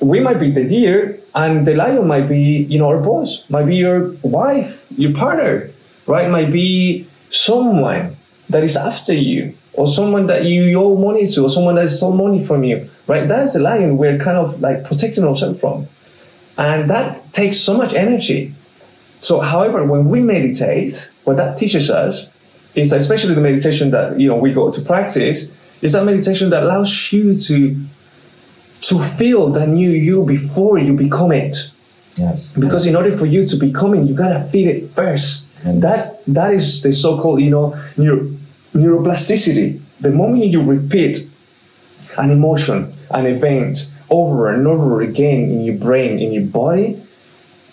we might be the deer, and the lion might be, our boss, might be your wife, your partner, right? Might be someone that is after you, or someone that you owe money to, or someone that stole money from you, right? That's the lion we're kind of protecting ourselves from. And that takes so much energy. So, however, when we meditate, what that teaches us is, especially the meditation that we go to practice, is that meditation that allows you to feel the new you before you become it. Yes. Because in order for you to become it, you gotta feel it first. And that is the so-called neuroplasticity. The moment you repeat an emotion, an event, over and over again in your brain, in your body,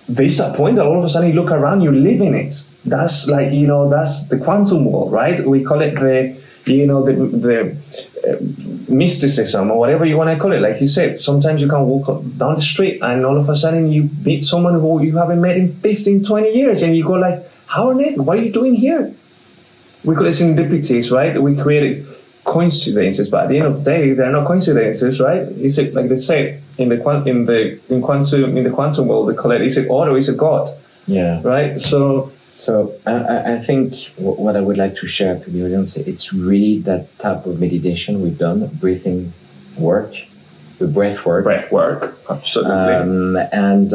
there's a point that all of a sudden you look around, you live in it. That's that's the quantum world, right? We call it the mysticism, or whatever you want to call it. Like you said, sometimes you can walk down the street and all of a sudden you meet someone who you haven't met in 15, 20 years, and you go how on earth, what are you doing here? We call it serendipities, right? We created coincidences, but at the end of the day, they're not coincidences, right? Is it like they say in the quantum world, they call it, is it God or is it God? Yeah. Right. So I think what I would like to share to the audience, it's really that type of meditation we've done, breathing work, the breath work. Breath work, absolutely.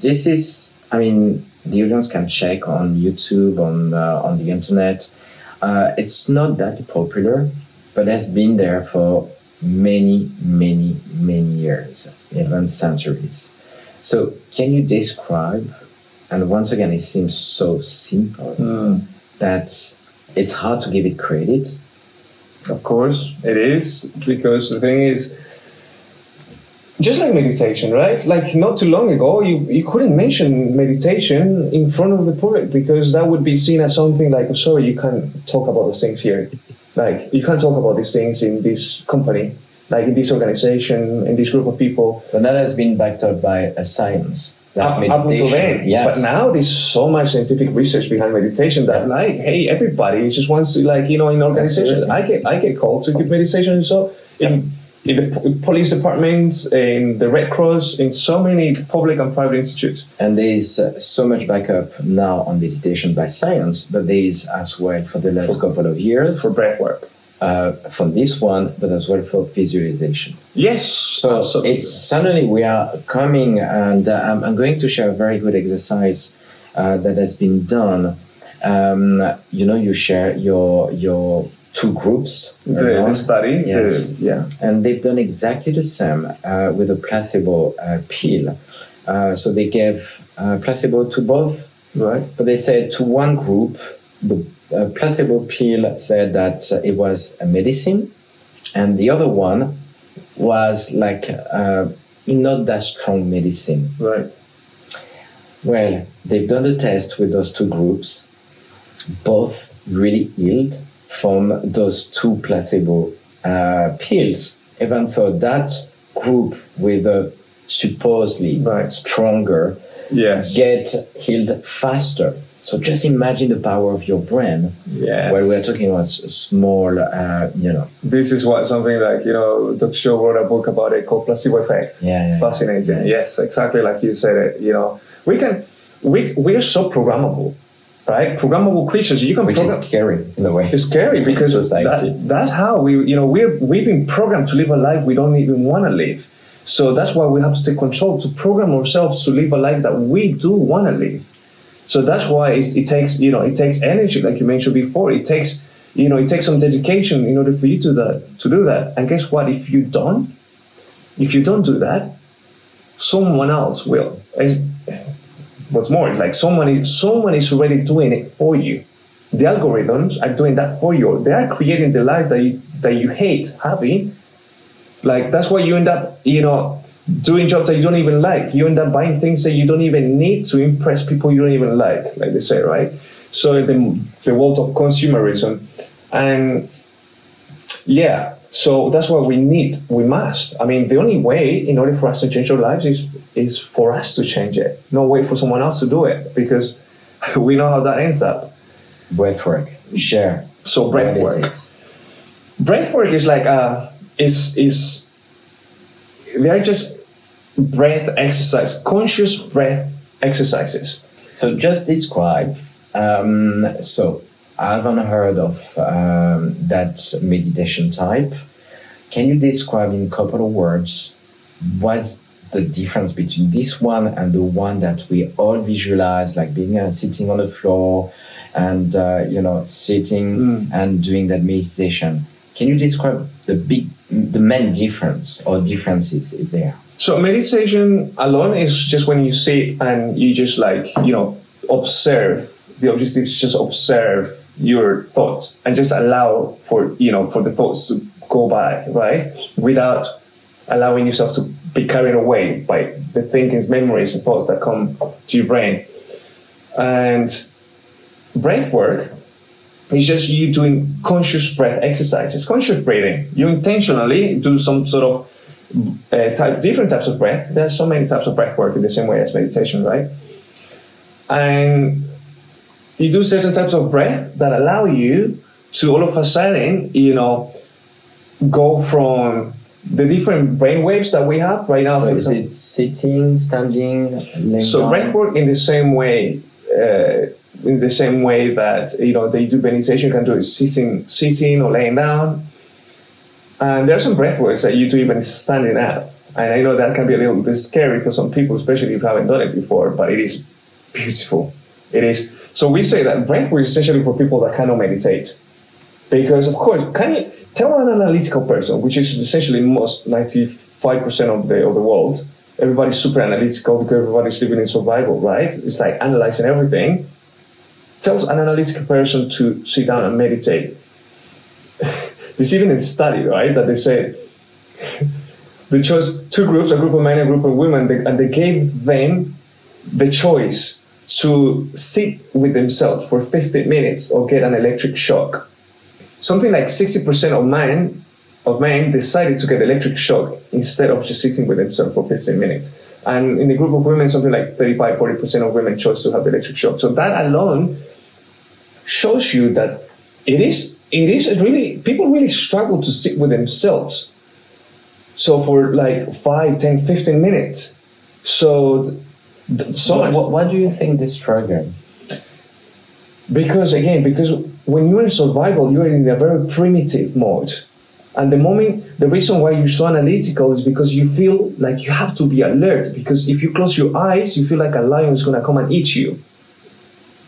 This is, the audience can check on YouTube, on the internet. It's not that popular, but has been there for many, many, many years. even centuries. So can you describe, and once again, it seems so simple that it's hard to give it credit. Of course, it is, because the thing is, just like meditation, right? Like not too long ago, you couldn't mention meditation in front of the public because that would be seen as something like, oh, sorry, you can't talk about those things here. Like you can't talk about these things in this company, like in this organization, in this group of people. But that has been backed up by a science. Up until then, yes. But now there's so much scientific research behind meditation that, like, hey, everybody just wants to, like, in organizations, I get called to give meditation. So in the police department, in the Red Cross, in so many public and private institutes. And there is so much backup now on meditation by science, but there is as well for the last couple of years for breath work. For this one, but as well for visualization. Yes. So absolutely. it's suddenly we are coming, and I'm going to share a very good exercise that has been done. You share your two groups. The study. Yes. And they've done exactly the same with a placebo pill. So they gave placebo to both, right? But they said to one group, the placebo pill said that it was a medicine, and the other one was like not that strong medicine. Right. Well, they've done the test with those two groups. Both really healed from those two placebo pills, even though that group with a supposedly stronger get healed faster. So just imagine the power of your brain. Yes. While we're talking about small, This is what something like, Dr. Joe wrote a book about it called Placebo Effect. It's fascinating. Yes, exactly like you said it. We are so programmable, right? Programmable creatures. You can which is scary in a way. It's scary because that's how we've been programmed to live a life we don't even want to live. So that's why we have to take control to program ourselves to live a life that we do want to live. So that's why it takes energy, like you mentioned before. It takes some dedication in order for you to do that. And guess what? If you don't do that, someone else will. What's more, it's like someone is already doing it for you. The algorithms are doing that for you. They are creating the life that you hate having. Like that's why you end up, doing jobs that you don't even like. You end up buying things that you don't even need to impress people you don't even like they say, right? So the world of consumerism. And so that's why we must. I mean, the only way in order for us to change our lives is for us to change it. No wait for someone else to do it, because we know how that ends up. Breathwork. Share. So breathwork. Breathwork is like they are just breath exercise, conscious breath exercises. So just describe. So I haven't heard of that meditation type. Can you describe in a couple of words what's the difference between this one and the one that we all visualize, like being sitting on the floor and sitting and doing that meditation? Can you describe the main difference or differences there? So meditation alone is just when you sit and you just observe. The objective is just observe your thoughts and just allow for the thoughts to go by, right? Without allowing yourself to be carried away by the thinkings, memories, and thoughts that come to your brain. And breath work is just you doing conscious breath exercises, conscious breathing. You intentionally do some sort of different types of breath. There are so many types of breath work in the same way as meditation, right? And you do certain types of breath that allow you to all of a sudden, go from the different brain waves that we have right now. So is it sitting, standing, laying down? Breath work in the same way that they do meditation, you can do it sitting or laying down. And there are some breath works that you do even standing up. And I know that can be a little bit scary for some people, especially if you haven't done it before, but it is beautiful. It is. So we say that breath work is essentially for people that cannot meditate. Because of course, tell an analytical person, which is essentially most 95% of the world. Everybody's super analytical because everybody's living in survival, right? It's like analyzing everything. Tells an analytical person to sit down and meditate. There's even a study, right, that they said they chose two groups, a group of men and a group of women, and they gave them the choice to sit with themselves for 15 minutes or get an electric shock. Something like 60% of men decided to get electric shock instead of just sitting with themselves for 15 minutes. And in the group of women, something like 35-40% of women chose to have electric shock. So that alone shows you that it is really, people really struggle to sit with themselves. So for like 5, 10, 15 minutes. So what do you think they struggle? Because when you're in survival, you're in a very primitive mode. And the reason why you're so analytical is because you feel like you have to be alert. Because if you close your eyes, you feel like a lion is going to come and eat you.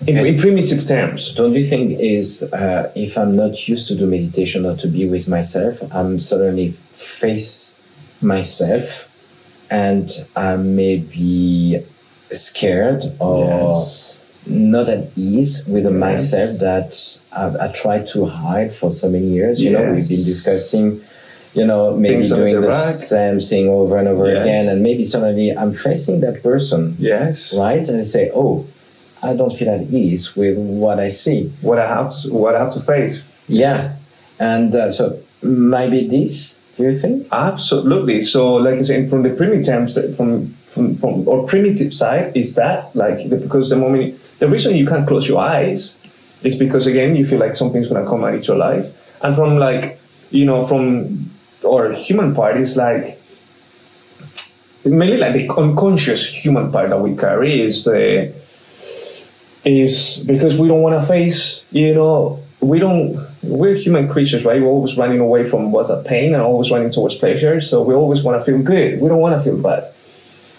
In primitive terms. Don't you think if I'm not used to do meditation or to be with myself, I'm suddenly face myself and I may be scared or not at ease with myself that I tried to hide for so many years. You know, we've been discussing, maybe things doing the same thing over and over again, and maybe suddenly I'm facing that person. Yes. Right? And I say, oh, I don't feel at ease with what I see. What I have to face. Yeah. And so maybe this, do you think? Absolutely. So like I said, from the primitive terms, from or primitive side is that because the reason you can't close your eyes is because again you feel like something's gonna come and eat your life. And from from our human part is like mainly like the unconscious human part that we carry is because we don't want to face, we're human creatures, right? We're always running away from what's a pain and always running towards pleasure. So we always want to feel good. We don't want to feel bad.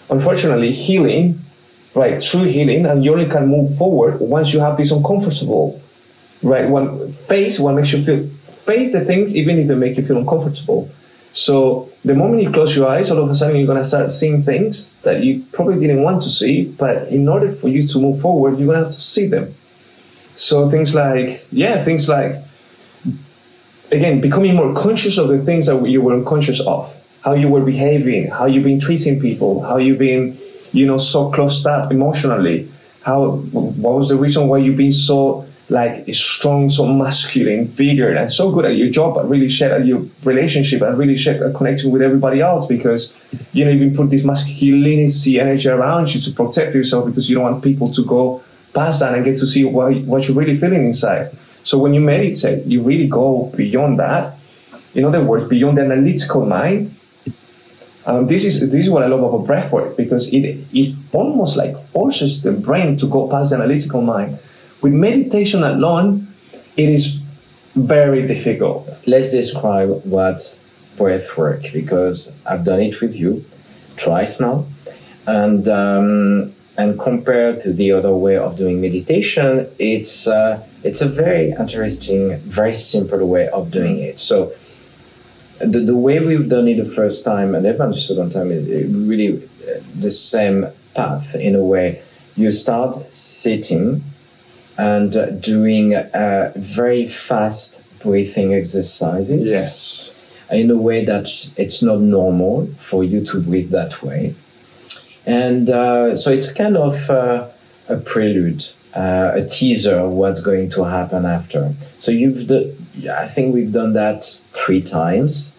Unfortunately, healing, right? True healing, and you only can move forward once you have this uncomfortable, right? Face the things, even if they make you feel uncomfortable. So the moment you close your eyes, all of a sudden you're going to start seeing things that you probably didn't want to see, but in order for you to move forward, you're going to have to see them. So things like, again, becoming more conscious of the things that you were unconscious of, how you were behaving, how you've been treating people, how you've been, so closed up emotionally, what was the reason why you've been so strong, so masculine, vigorous, and so good at your job, but really shit at your relationship and really shit at connecting with everybody else because, you can put this masculinity energy around you to protect yourself because you don't want people to go past that and get to see what you're really feeling inside. So when you meditate, you really go beyond that. In other words, beyond the analytical mind. This is what I love about breathwork because it almost forces the brain to go past the analytical mind. With meditation alone, it is very difficult. Let's describe what's breathwork because I've done it with you twice now, and compared to the other way of doing meditation, it's a very interesting, very simple way of doing it. So the way we've done it the first time and even the second time is really the same path in a way. You start sitting and doing very fast breathing exercises. Yes. In a way that it's not normal for you to breathe that way. And so it's kind of a prelude, a teaser of what's going to happen after. So I think we've done that 3 times.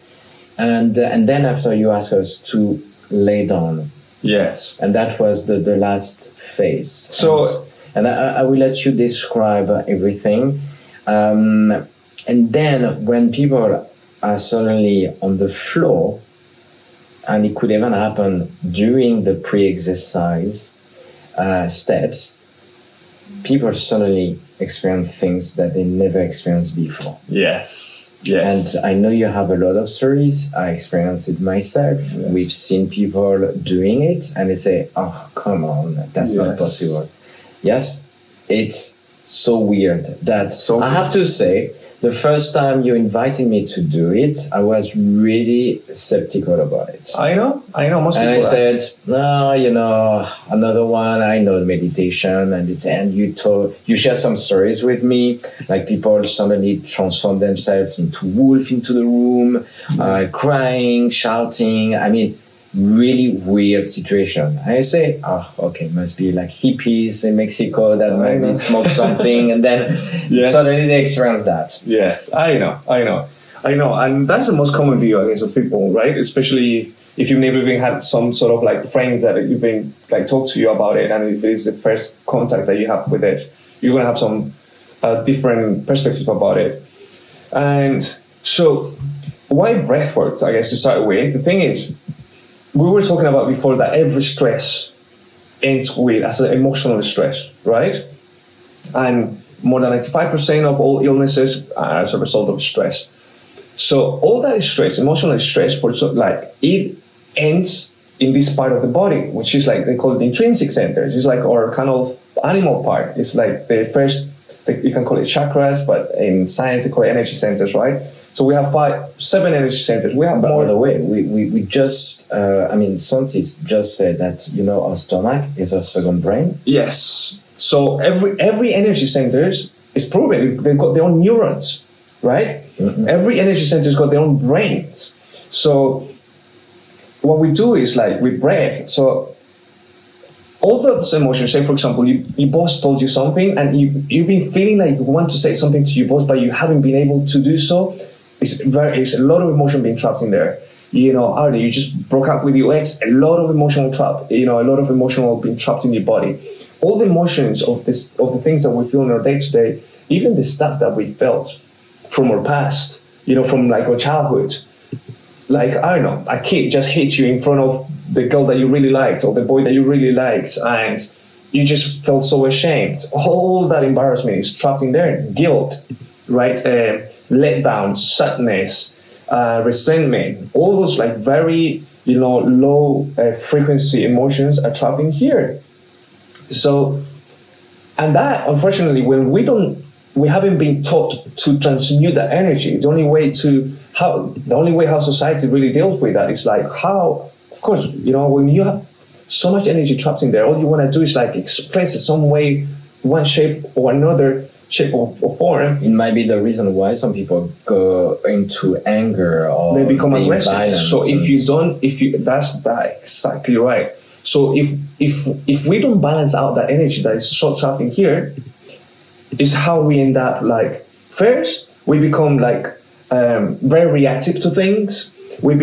And then after you ask us to lay down. Yes. And that was the last phase. So... And I will let you describe everything. And then when people are suddenly on the floor, and it could even happen during the pre-exercise steps, people suddenly experience things that they never experienced before. Yes. And I know you have a lot of stories. I experienced it myself. Yes. We've seen people doing it, and they say, oh, come on, that's not possible. Yes, it's so weird that I have to say the first time you invited me to do it, I was really skeptical about it. I know. Most And I people. said, no, another one. I know meditation, and you share some stories with me, like people suddenly transform themselves into wolf into the room, crying, shouting. I mean, really weird situation. I say, okay, must be like hippies in Mexico that maybe smoke something, and then suddenly they experience that. Yes, I know, and that's the most common view, I guess, of people, right? Especially if you've never even had some sort of like friends that you've been like talk to you about it, and if it's the first contact that you have with it, you're gonna have some different perspective about it. And so, why breath works? I guess to start with, the thing is, we were talking about before that every stress ends with as an emotional stress, right? And more than 95% of all illnesses are as a result of stress. So all that is stress, emotional stress, it ends in this part of the body, which is like, they call it the intrinsic centers. It's like our kind of animal part. It's like the first, you can call it chakras, but in science they call it energy centers, right? So we have 7 energy centers. We have more. By the way, we just, scientists just said that, our stomach is our second brain. Yes. So every energy centers is proven. They've got their own neurons, right? Mm-hmm. Every energy center's got their own brains. So what we do is like with breath. So all those emotions, say for example, your boss told you something and you've been feeling like you want to say something to your boss, but you haven't been able to do so. It's a lot of emotion being trapped in there. I don't know, you just broke up with your ex, a lot of emotional trap, a lot of emotional being trapped in your body. All the emotions of the things that we feel in our day to day, even the stuff that we felt from our past, from like our childhood. Like, I don't know, a kid just hit you in front of the girl that you really liked or the boy that you really liked, and you just felt so ashamed. All that embarrassment is trapped in there. Guilt, right? Letdown, sadness, resentment, all those like very, low frequency emotions are trapped in here. So, and that, unfortunately, when we haven't been taught to transmute that energy. The only way how society really deals with that is like how, of course, when you have so much energy trapped in there, all you want to do is like express it some way, one shape or another, shape or form. It might be the reason why some people go into anger or they become aggressive. So that's exactly right. So if we don't balance out that energy that is so trapped in here, is how we end up like, first we become like very reactive to things. We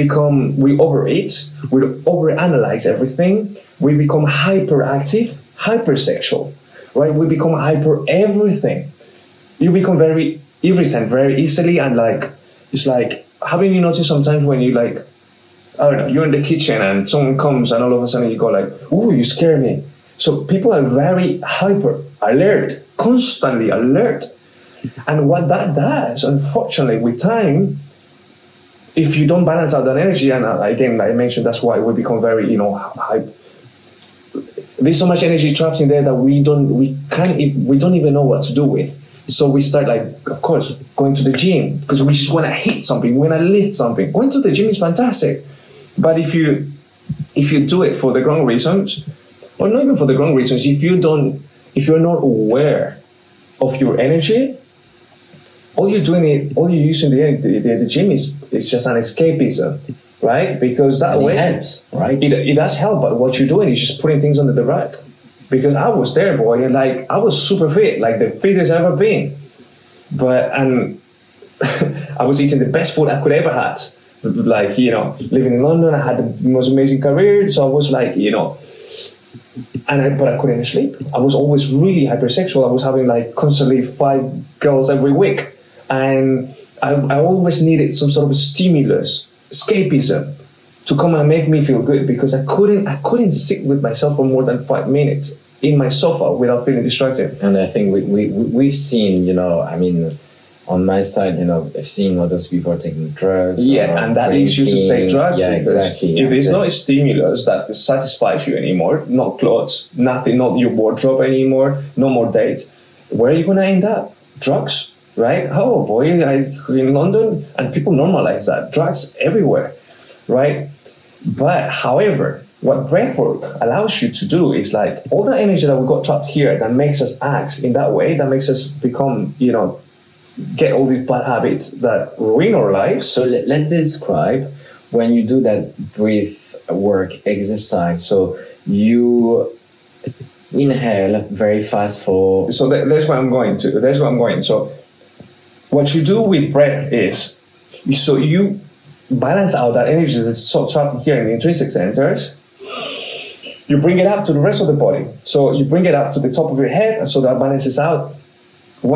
overeat, we overanalyze everything. We become hyperactive, hypersexual, right? We become hyper everything. You become very irritant very easily, and like, it's like, haven't you noticed sometimes when you like, I don't know, you're in the kitchen and someone comes and all of a sudden you go like, ooh, you scare me. So people are very hyper, alert, constantly alert. And what that does, unfortunately, with time, if you don't balance out that energy, and again, I mentioned that's why we become very, there's so much energy trapped in there that we don't even know what to do with. So we start like, of course, going to the gym because we just want to hit something, we want to lift something. Going to the gym is fantastic. But if you do it for the wrong reasons, or not even for the wrong reasons, if you're not aware of your energy, all you're using the gym is just an escapism, right? Because that way it helps, right? It does help, but what you're doing is just putting things under the rug. Because I was there, boy, and like I was super fit, like the fittest I've ever been. And I was eating the best food I could ever had. Like, living in London, I had the most amazing career, so I was like, but I couldn't sleep. I was always really hypersexual. I was having like constantly 5 girls every week, and I always needed some sort of stimulus, escapism, to come and make me feel good, because I couldn't sit with myself for more than 5 minutes in my sofa without feeling distracted. And I think we've seen, on my side, seeing all those people taking drugs. And that leads you to take drugs. Yeah, exactly. If there's no stimulus that satisfies you anymore, not clothes, nothing, not your wardrobe anymore, no more dates, where are you going to end up? Drugs. right? Oh boy, in London, and people normalize that. Drugs everywhere, right? But however, what breathwork allows you to do is like all the energy that we got trapped here that makes us act in that way, that makes us become, get all these bad habits that ruin our lives. So let's describe when you do that breath work exercise. So you inhale very fast for. So that's what I'm going to. That's what I'm going. So what you do with breath is, so you balance out that energy that's so trapped here in the intrinsic centers. You bring it up to the rest of the body. So you bring it up to the top of your head, and so that balances out.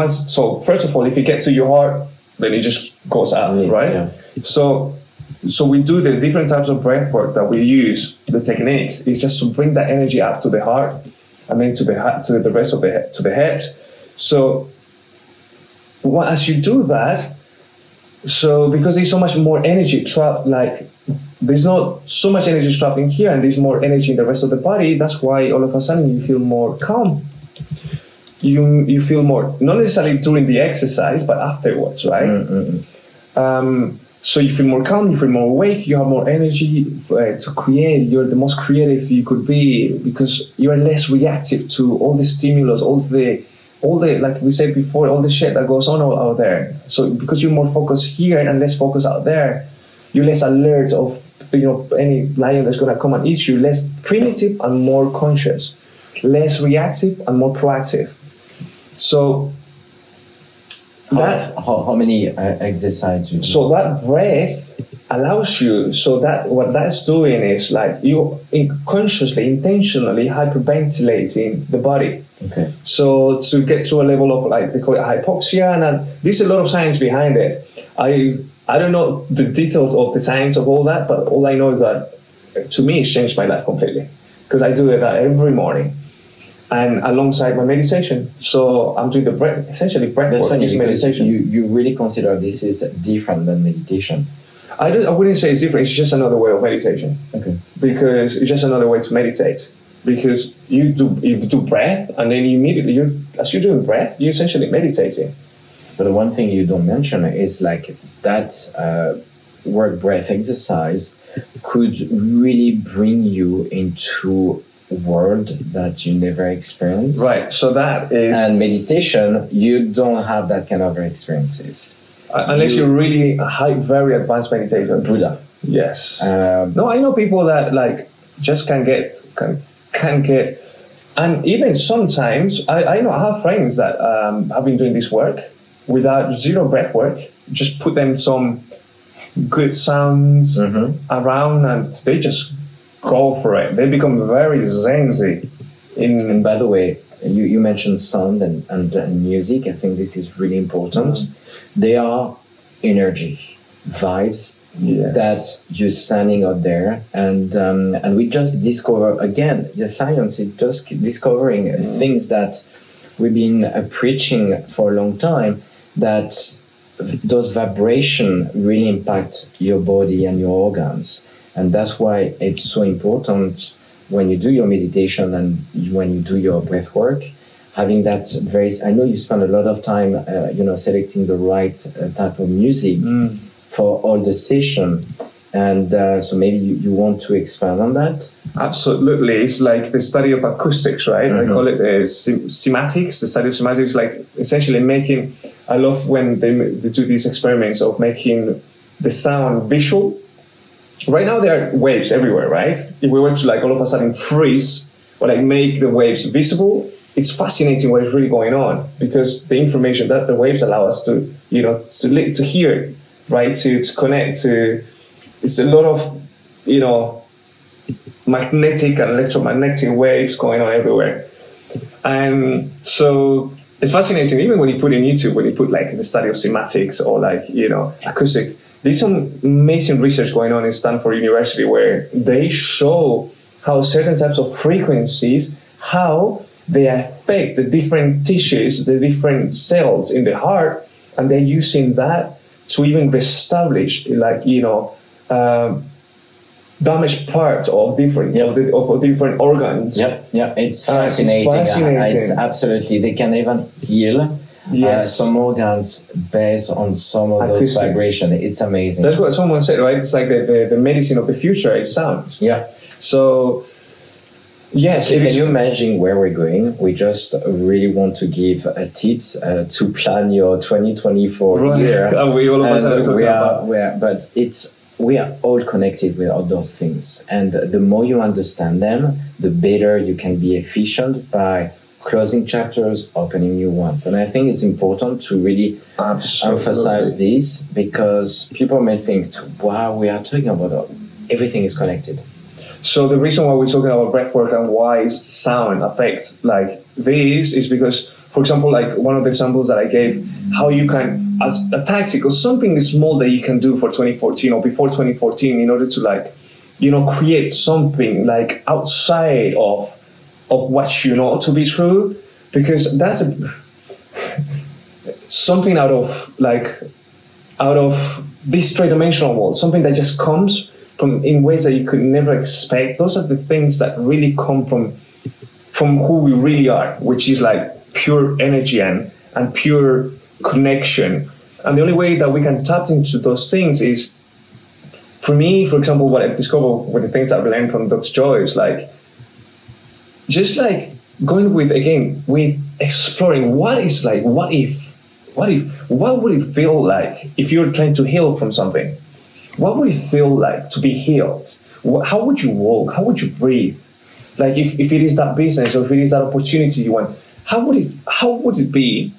So first of all, if it gets to your heart, then it just goes out, right? Yeah. So we do the different types of breath work that we use. The techniques is just to bring that energy up to the heart, and then to the rest of the head. So as you do that, so because there's so much more energy trapped, like there's not so much energy trapped in here, and there's more energy in the rest of the body. That's why all of a sudden you feel more calm. You feel more, not necessarily during the exercise, but afterwards, right? So you feel more calm, you feel more awake, you have more energy to create. You're the most creative you could be because you're less reactive to all the stimulus, all the like we said before, all the shit that goes on out there. So because you're more focused here and less focused out there, you're less alert of any lion that's gonna come and eat you. Less primitive and more conscious, less reactive and more proactive. So how many exercises you do? So that breath allows you, so that what that's doing is like you consciously, intentionally hyperventilating the body. Okay. So to get to a level of, like they call it hypoxia, and there's a lot of science behind it. I don't know the details of the science of all that, but all I know is that to me it's changed my life completely because I do it every morning. And alongside my meditation, so I'm doing the breath, essentially breath That's work. funny is because meditation. you really consider this is different than meditation. I wouldn't say it's different. It's just another way of meditation. Okay. Because it's just another way to meditate. Because you do breath, and then immediately as you're doing breath, you're essentially meditating. But the one thing you don't mention is like that work breath exercise could really bring you into world that you never experienced. Right, so that is... And meditation, you don't have that kind of experiences. Unless you're really a very advanced meditator. Buddha. Yes. No, I know people that like just can get... And even sometimes, I have friends that have been doing this work without zero breath work. Just put them some good sounds around and they just go for it. They become very zenzy. And by the way, you mentioned sound and music. I think this is really important. They are energy, vibes that you're standing out there, and we just discover again. The science is just discovering things that we've been preaching for a long time. That those vibrations really impact your body and your organs. And that's why it's so important when you do your meditation and when you do your breath work, having that I know you spend a lot of time, selecting the right type of music for all the session. And so maybe you want to expand on that? Absolutely. It's like the study of acoustics, right? I call it cymatics, the study of cymatics, like essentially making, I love when they do these experiments of making the sound visual. Right now there are waves everywhere, right? If we were to like all of a sudden freeze or like make the waves visible, it's fascinating what is really going on because the information that the waves allow us to, to hear, right? To connect to, it's a lot of, magnetic and electromagnetic waves going on everywhere. And so it's fascinating, even when you put in YouTube, when you put like the study of cymatics or like, acoustics, there's some amazing research going on in Stanford University where they show how certain types of frequencies, how they affect the different tissues, the different cells in the heart, and they're using that to even reestablish, like, damaged parts of different of different organs. It's fascinating. It's fascinating. It's absolutely. They can even heal Yes. some organs based on some of those Acoustics. vibrations. It's amazing. That's what someone said, right? It's like the medicine of the future is sound. Yeah. So, yes, it Can is. you imagine where we're going? We just really want to give tips to plan your 2024 Right. year. And we all of us And are talking about. but we are all connected with all those things, and the more you understand them, the better you can be efficient by closing chapters, opening new ones. And I think it's important to really emphasize this, because people may think, wow, we are talking about everything is connected. So the reason why we're talking about breathwork and why sound affects like this is because, for example, like one of the examples that I gave, how you can, as a tactic or something small that you can do for 2014 or before 2014 in order to like, create something like outside of what you know to be true, because that's something out of this three-dimensional world, something that just comes from in ways that you could never expect. Those are the things that really come from who we really are, which is like pure energy and pure connection. And the only way that we can tap into those things is, for me, for example, what I've discovered with the things that I've learned from Dr. Joy is like, just like going with exploring what would it feel like if you're trying to heal from something? What would it feel like to be healed? How would you walk? How would you breathe? Like if it is that business or if it is that opportunity you want, how would it be?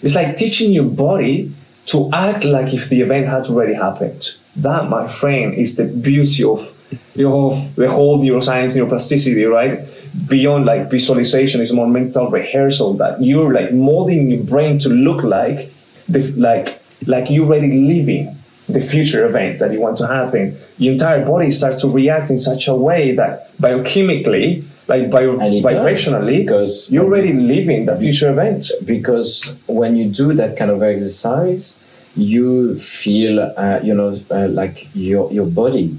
It's like teaching your body to act like if the event had already happened. That, my friend, is the beauty of the whole neuroscience, neuroplasticity, right? Beyond like visualization, is more mental rehearsal that you're like molding your brain to look like you're already living the future event that you want to happen. Your entire body starts to react in such a way that biochemically, vibrationally, because you're already living the future event. Because when you do that kind of exercise, you feel, like your body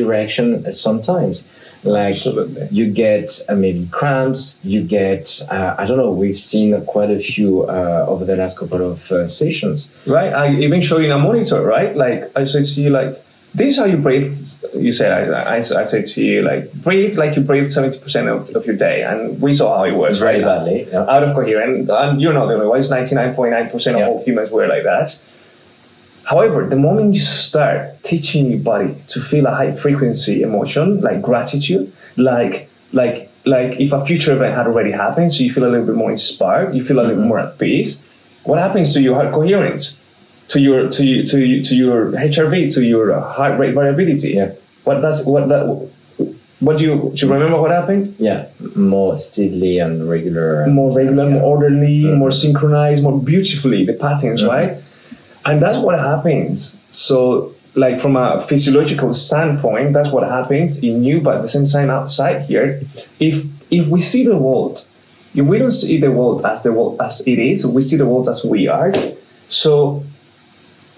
reaction sometimes. Like Absolutely. You get maybe cramps, you get, I don't know, we've seen quite a few over the last couple of sessions. Right, I even show you in a monitor, right? Like I said to you, like, this is how you breathe. You said, I said to you, like, breathe like you breathe 70% of your day. And we saw how it was, Very right? badly. Yeah. Out of coherent. And you're not the only one. It's 99.9% of all humans were like that. However, the moment you start teaching your body to feel a high frequency emotion, like gratitude, like if a future event had already happened, so you feel a little bit more inspired, you feel a little more at peace, what happens to your heart coherence, to your HRV, to your heart rate variability? Yeah. Do you remember what happened? Yeah, more steadily and regular. More regular, more orderly, more synchronized, more beautifully, the patterns, right? And that's what happens. So, like from a physiological standpoint, that's what happens in you, but at the same time outside here. If we see the world, if we don't see the world as it is, we see the world as we are. So,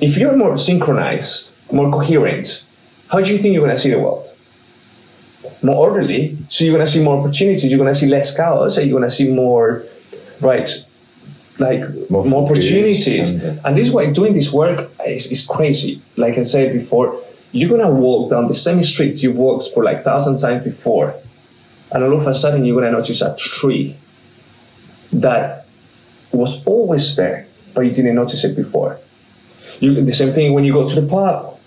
if you're more synchronized, more coherent, how do you think you're going to see the world? More orderly. So you're going to see more opportunities. You're going to see less chaos. And you're going to see more, right? Like more opportunities. And this is why doing this work is crazy. Like I said before, you're going to walk down the same streets you walked for like 1,000 times before. And all of a sudden, you're going to notice a tree that was always there, but you didn't notice it before. The same thing when you go to the pub,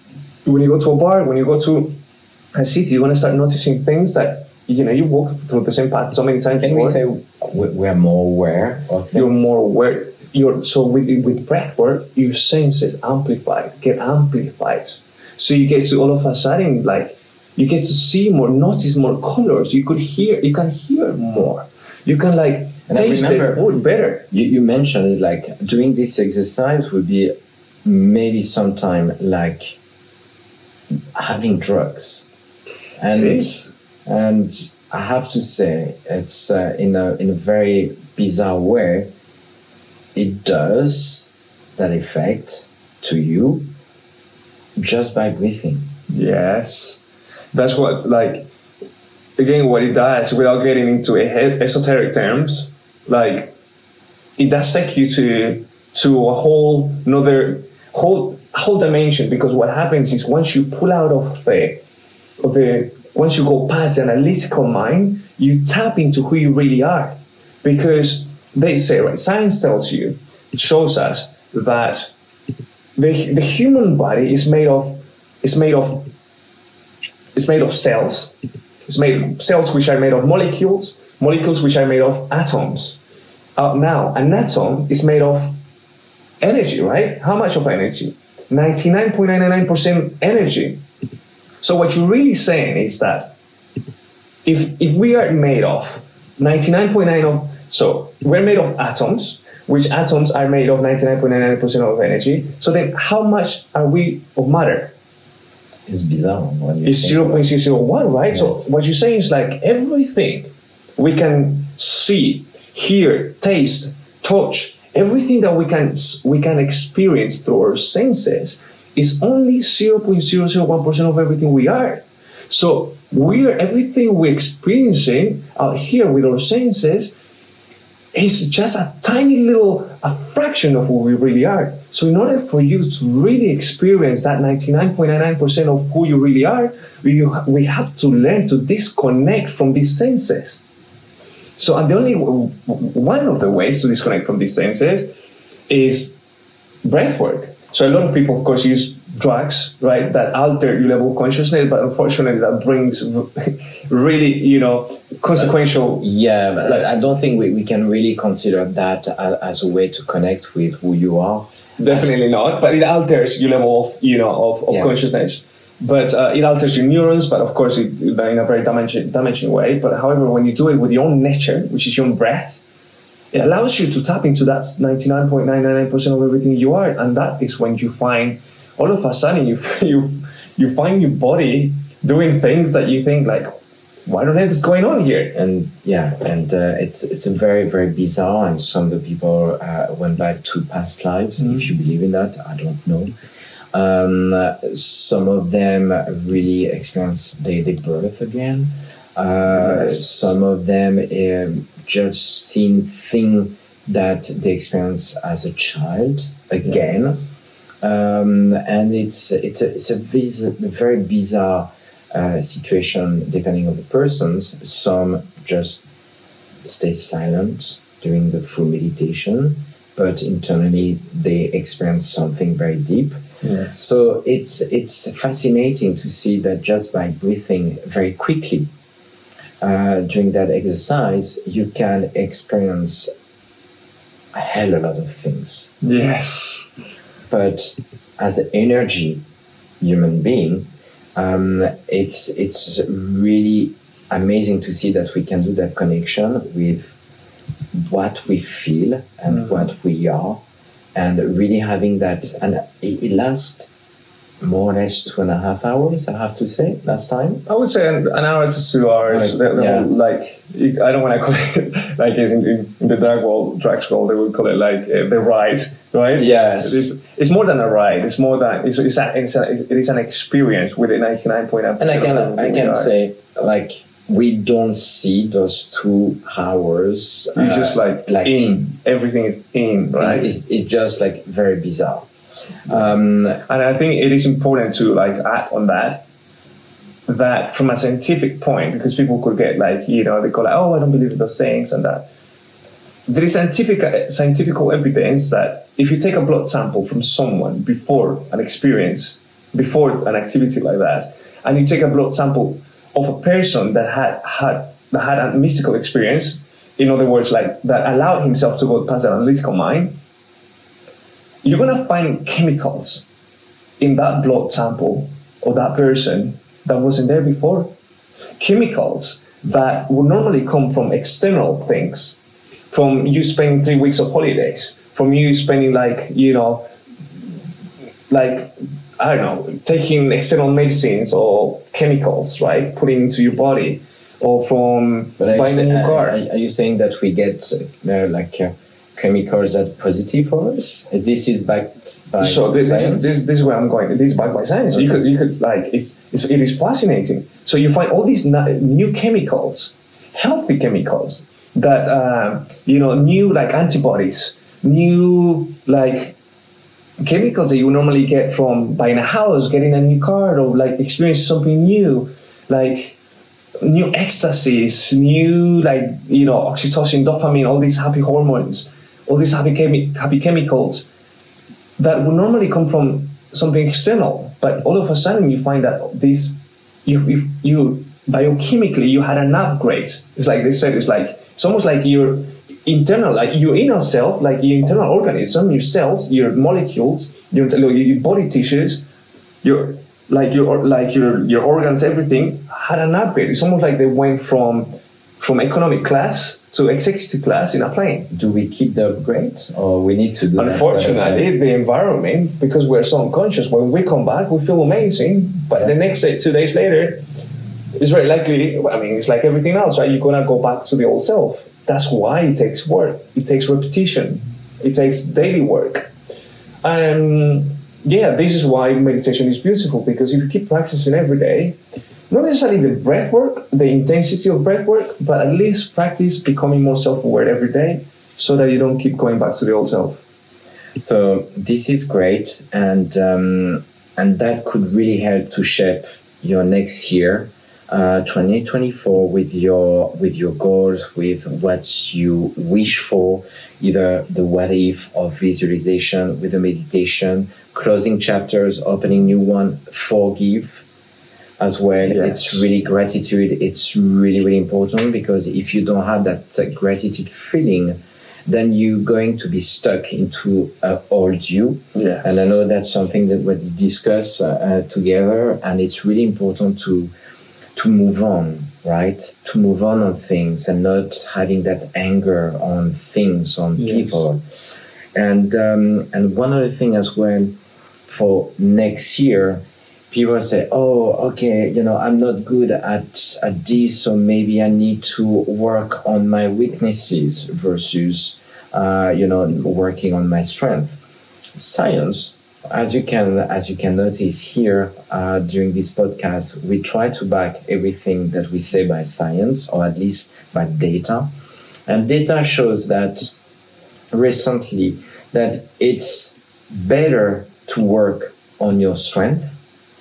when you go to a bar, when you go to a city, you're going to start noticing things that, you walk through the same path so many times Can before. we say we're more aware of things? You're more aware. So with breath work, your senses get amplified. So you get to all of a sudden, like, you get to see more, notice more colors. You can hear more. You can like taste the food better. You mentioned is like doing this exercise would be maybe sometime like having drugs, and I have to say it's in a very bizarre way. It does that effect to you just by breathing. Yes, that's what, like, again, what it does, without getting into esoteric terms, like it does take you to a whole another whole dimension, because what happens is once you pull out of the once you go past the analytical mind, you tap into who you really are. Because they say, right, science tells you, it shows us that the human body is made of cells. It's made of cells which are made of molecules which are made of atoms. Now, an atom is made of energy, right? How much of energy? 99.999% energy. So what you're really saying is that if we are made of 99.9 of, so we're made of atoms, which atoms are made of 99.99% of energy. So then how much are we of matter? It's bizarre. It's 0.001, right? Yes. So what you're saying is like everything we can see, hear, taste, touch, everything that we can experience through our senses is only 0.001% of everything we are. So everything we're experiencing out here with our senses is just a fraction of who we really are. So in order for you to really experience that 99.99% of who you really are, we have to learn to disconnect from these senses. So, and the only one of the ways to disconnect from these senses is breath work. So a lot of people, of course, use drugs, right, that alter your level of consciousness, but unfortunately that brings really, consequential... Yeah, but I don't think we can really consider that as a way to connect with who you are. Definitely not, but it alters your level of consciousness. But it alters your neurons, but of course in a very damaging way. But however, when you do it with your own nature, which is your own breath, it allows you to tap into that 99.999% of everything you are, and that is when you find, all of a sudden, you find your body doing things that you think like, what on earth is going on here? And it's a very, very bizarre, and some of the people went back to past lives. Mm-hmm. If you believe in that, I don't know. Some of them really experience their birth again. Yes. Some of them just seen things that they experienced as a child again. Yes. And it's a very bizarre situation depending on the persons. Some just stay silent during the full meditation, but internally they experience something very deep. Yes. So it's fascinating to see that just by breathing very quickly during that exercise, you can experience a hell of a lot of things. Yes. But as an energy human being, it's really amazing to see that we can do that connection with what we feel and what we are, and really having that. And it lasts more or less 2.5 hours, I have to say, last time. I would say an hour to 2 hours. Like, I don't want to call it like as in the drag world, they would call it like the ride, right? Yes. It's more than a ride. It's more than it is an experience with a 99.9%. And I can say, like, we don't see those 2 hours. You just like in. Everything is in, right? It's just like very bizarre. And I think it is important to like add on that from a scientific point, because people could get like, they call like, oh, I don't believe in those things and that. There is scientific evidence that if you take a blood sample from someone before an experience, before an activity like that, and you take a blood sample of a person that had a mystical experience, in other words, like that allowed himself to go past the analytical mind, you're going to find chemicals in that blood sample of that person that wasn't there before. Chemicals that would normally come from external things, from you spending 3 weeks of holidays, from you spending taking external medicines or chemicals, right, putting into your body, or from buying a new car. Are you saying that we get chemicals that are positive for us? This is backed by science? This is where I'm going. This is backed by science. Okay. You could like it is fascinating. So you find all these new chemicals, healthy chemicals, that new like antibodies, new like chemicals that you normally get from buying a house, getting a new car, or like experiencing something new, like new ecstasies, new like oxytocin, dopamine, all these happy hormones, all these happy chemicals that would normally come from something external, but all of a sudden you find that you biochemically you had an upgrade. It's like they said, it's almost like your internal, like your inner self, like your internal organism, your cells, your molecules, your body tissues, your organs, everything had an upgrade. It's almost like they went from economic class to executive class in a plane. Do we keep the upgrade, or we need to do Unfortunately, the environment, because we're so unconscious, when we come back, we feel amazing, but the next day, 2 days later, it's very likely, I mean, it's like everything else, right? You're going to go back to the old self. That's why it takes work. It takes repetition. It takes daily work. And this is why meditation is beautiful, because if you keep practicing every day, not necessarily the breath work, the intensity of breath work, but at least practice becoming more self-aware every day so that you don't keep going back to the old self. So this is great, and that could really help to shape your next year, 2024, with your goals, with what you wish for, either the what if of visualization with the meditation, closing chapters, opening new one, forgive as well. Yes. It's really gratitude. It's really, really important, because if you don't have that gratitude feeling, then you're going to be stuck into old you. Yes. And I know that's something that we discuss together, and it's really important to move on, right? To move on things and not having that anger on things, on people. And one other thing as well for next year, people say, oh, okay, I'm not good at this, so maybe I need to work on my weaknesses versus, working on my strength. Science, as you can notice here during this podcast, we try to back everything that we say by science, or at least by data. And data shows that recently that it's better to work on your strength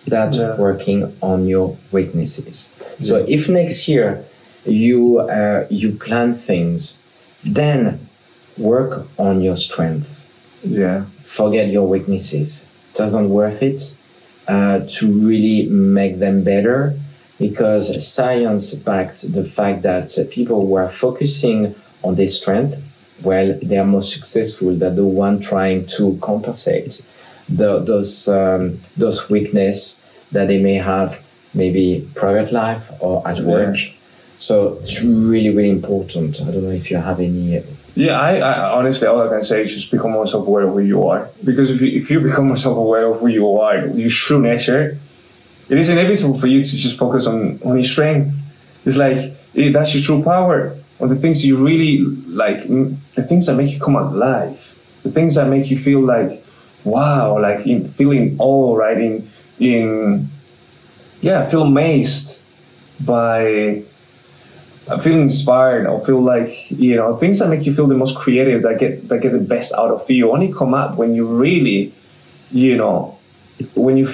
than working on your weaknesses. Yeah. So if next year you plan things, then work on your strength. Yeah. Forget your weaknesses. It doesn't worth it to really make them better, because science backed the fact that people who are focusing on their strength, well, they are more successful than the one trying to compensate those weakness that they may have, maybe private life or at work. So it's really, really important. I don't know if you have any. Yeah, I honestly, all I can say is just become more self-aware of who you are. Because if you become more self-aware of who you are, your true nature, it is inevitable for you to just focus on your strength. It's like, that's your true power. On the things you really like, the things that make you come alive, the things that make you feel like, wow, like feeling awe, right? Feel amazed by. Feel inspired, or feel like, things that make you feel the most creative, that get the best out of you, only come up when you really, when you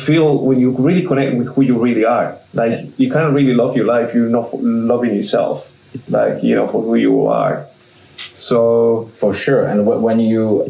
really connect with who you really are. Like, you can't really love your life, you're not loving yourself, like, for who you are. So for sure. And when you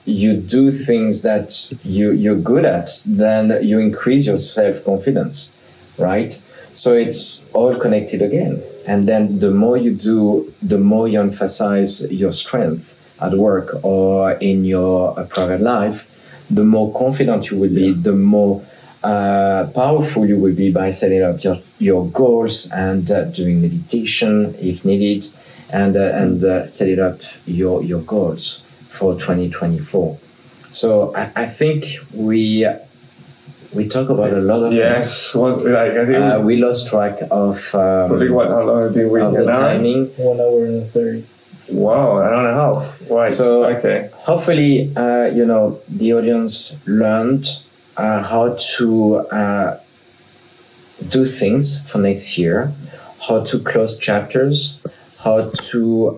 do things that you're good at, then you increase your self-confidence, right? So it's all connected again. And then the more you do, the more you emphasize your strength at work or in your private life, the more confident you will be, the more powerful you will be by setting up your goals and doing meditation if needed, and setting up your goals for 2024. So I think we talk about a lot of things. Yes, I think we lost track of how long have been of the timing. 1 hour and 30. Wow, an hour and a half. Right. So okay. Hopefully, the audience learned how to do things for next year, how to close chapters, how to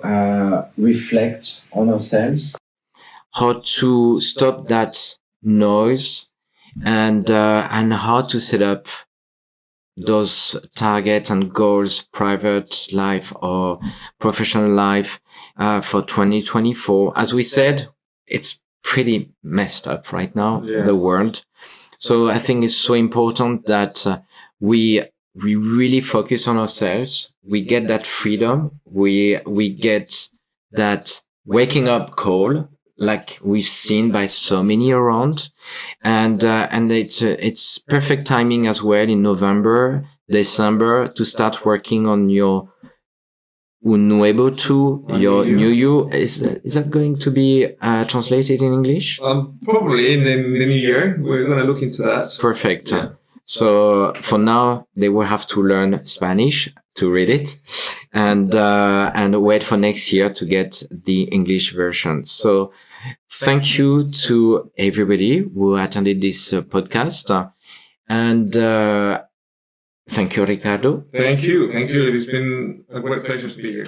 reflect on ourselves, how to stop that noise, and how to set up those targets and goals, private life or professional life, for 2024. As we said, it's pretty messed up right now, the world. So I think it's so important that we really focus on ourselves. We get that freedom. We get that waking up call, like we've seen by so many around. And it's perfect timing as well in November, December to start working on your Nuevo 2, your new you. Is that going to be translated in English? Probably in the new year. We're going to look into that. Perfect. Yeah. So for now, they will have to learn Spanish to read it, and wait for next year to get the English version. So thank you to everybody who attended this podcast, and thank you, Ricardo. Thank you. It's been a great pleasure to be here.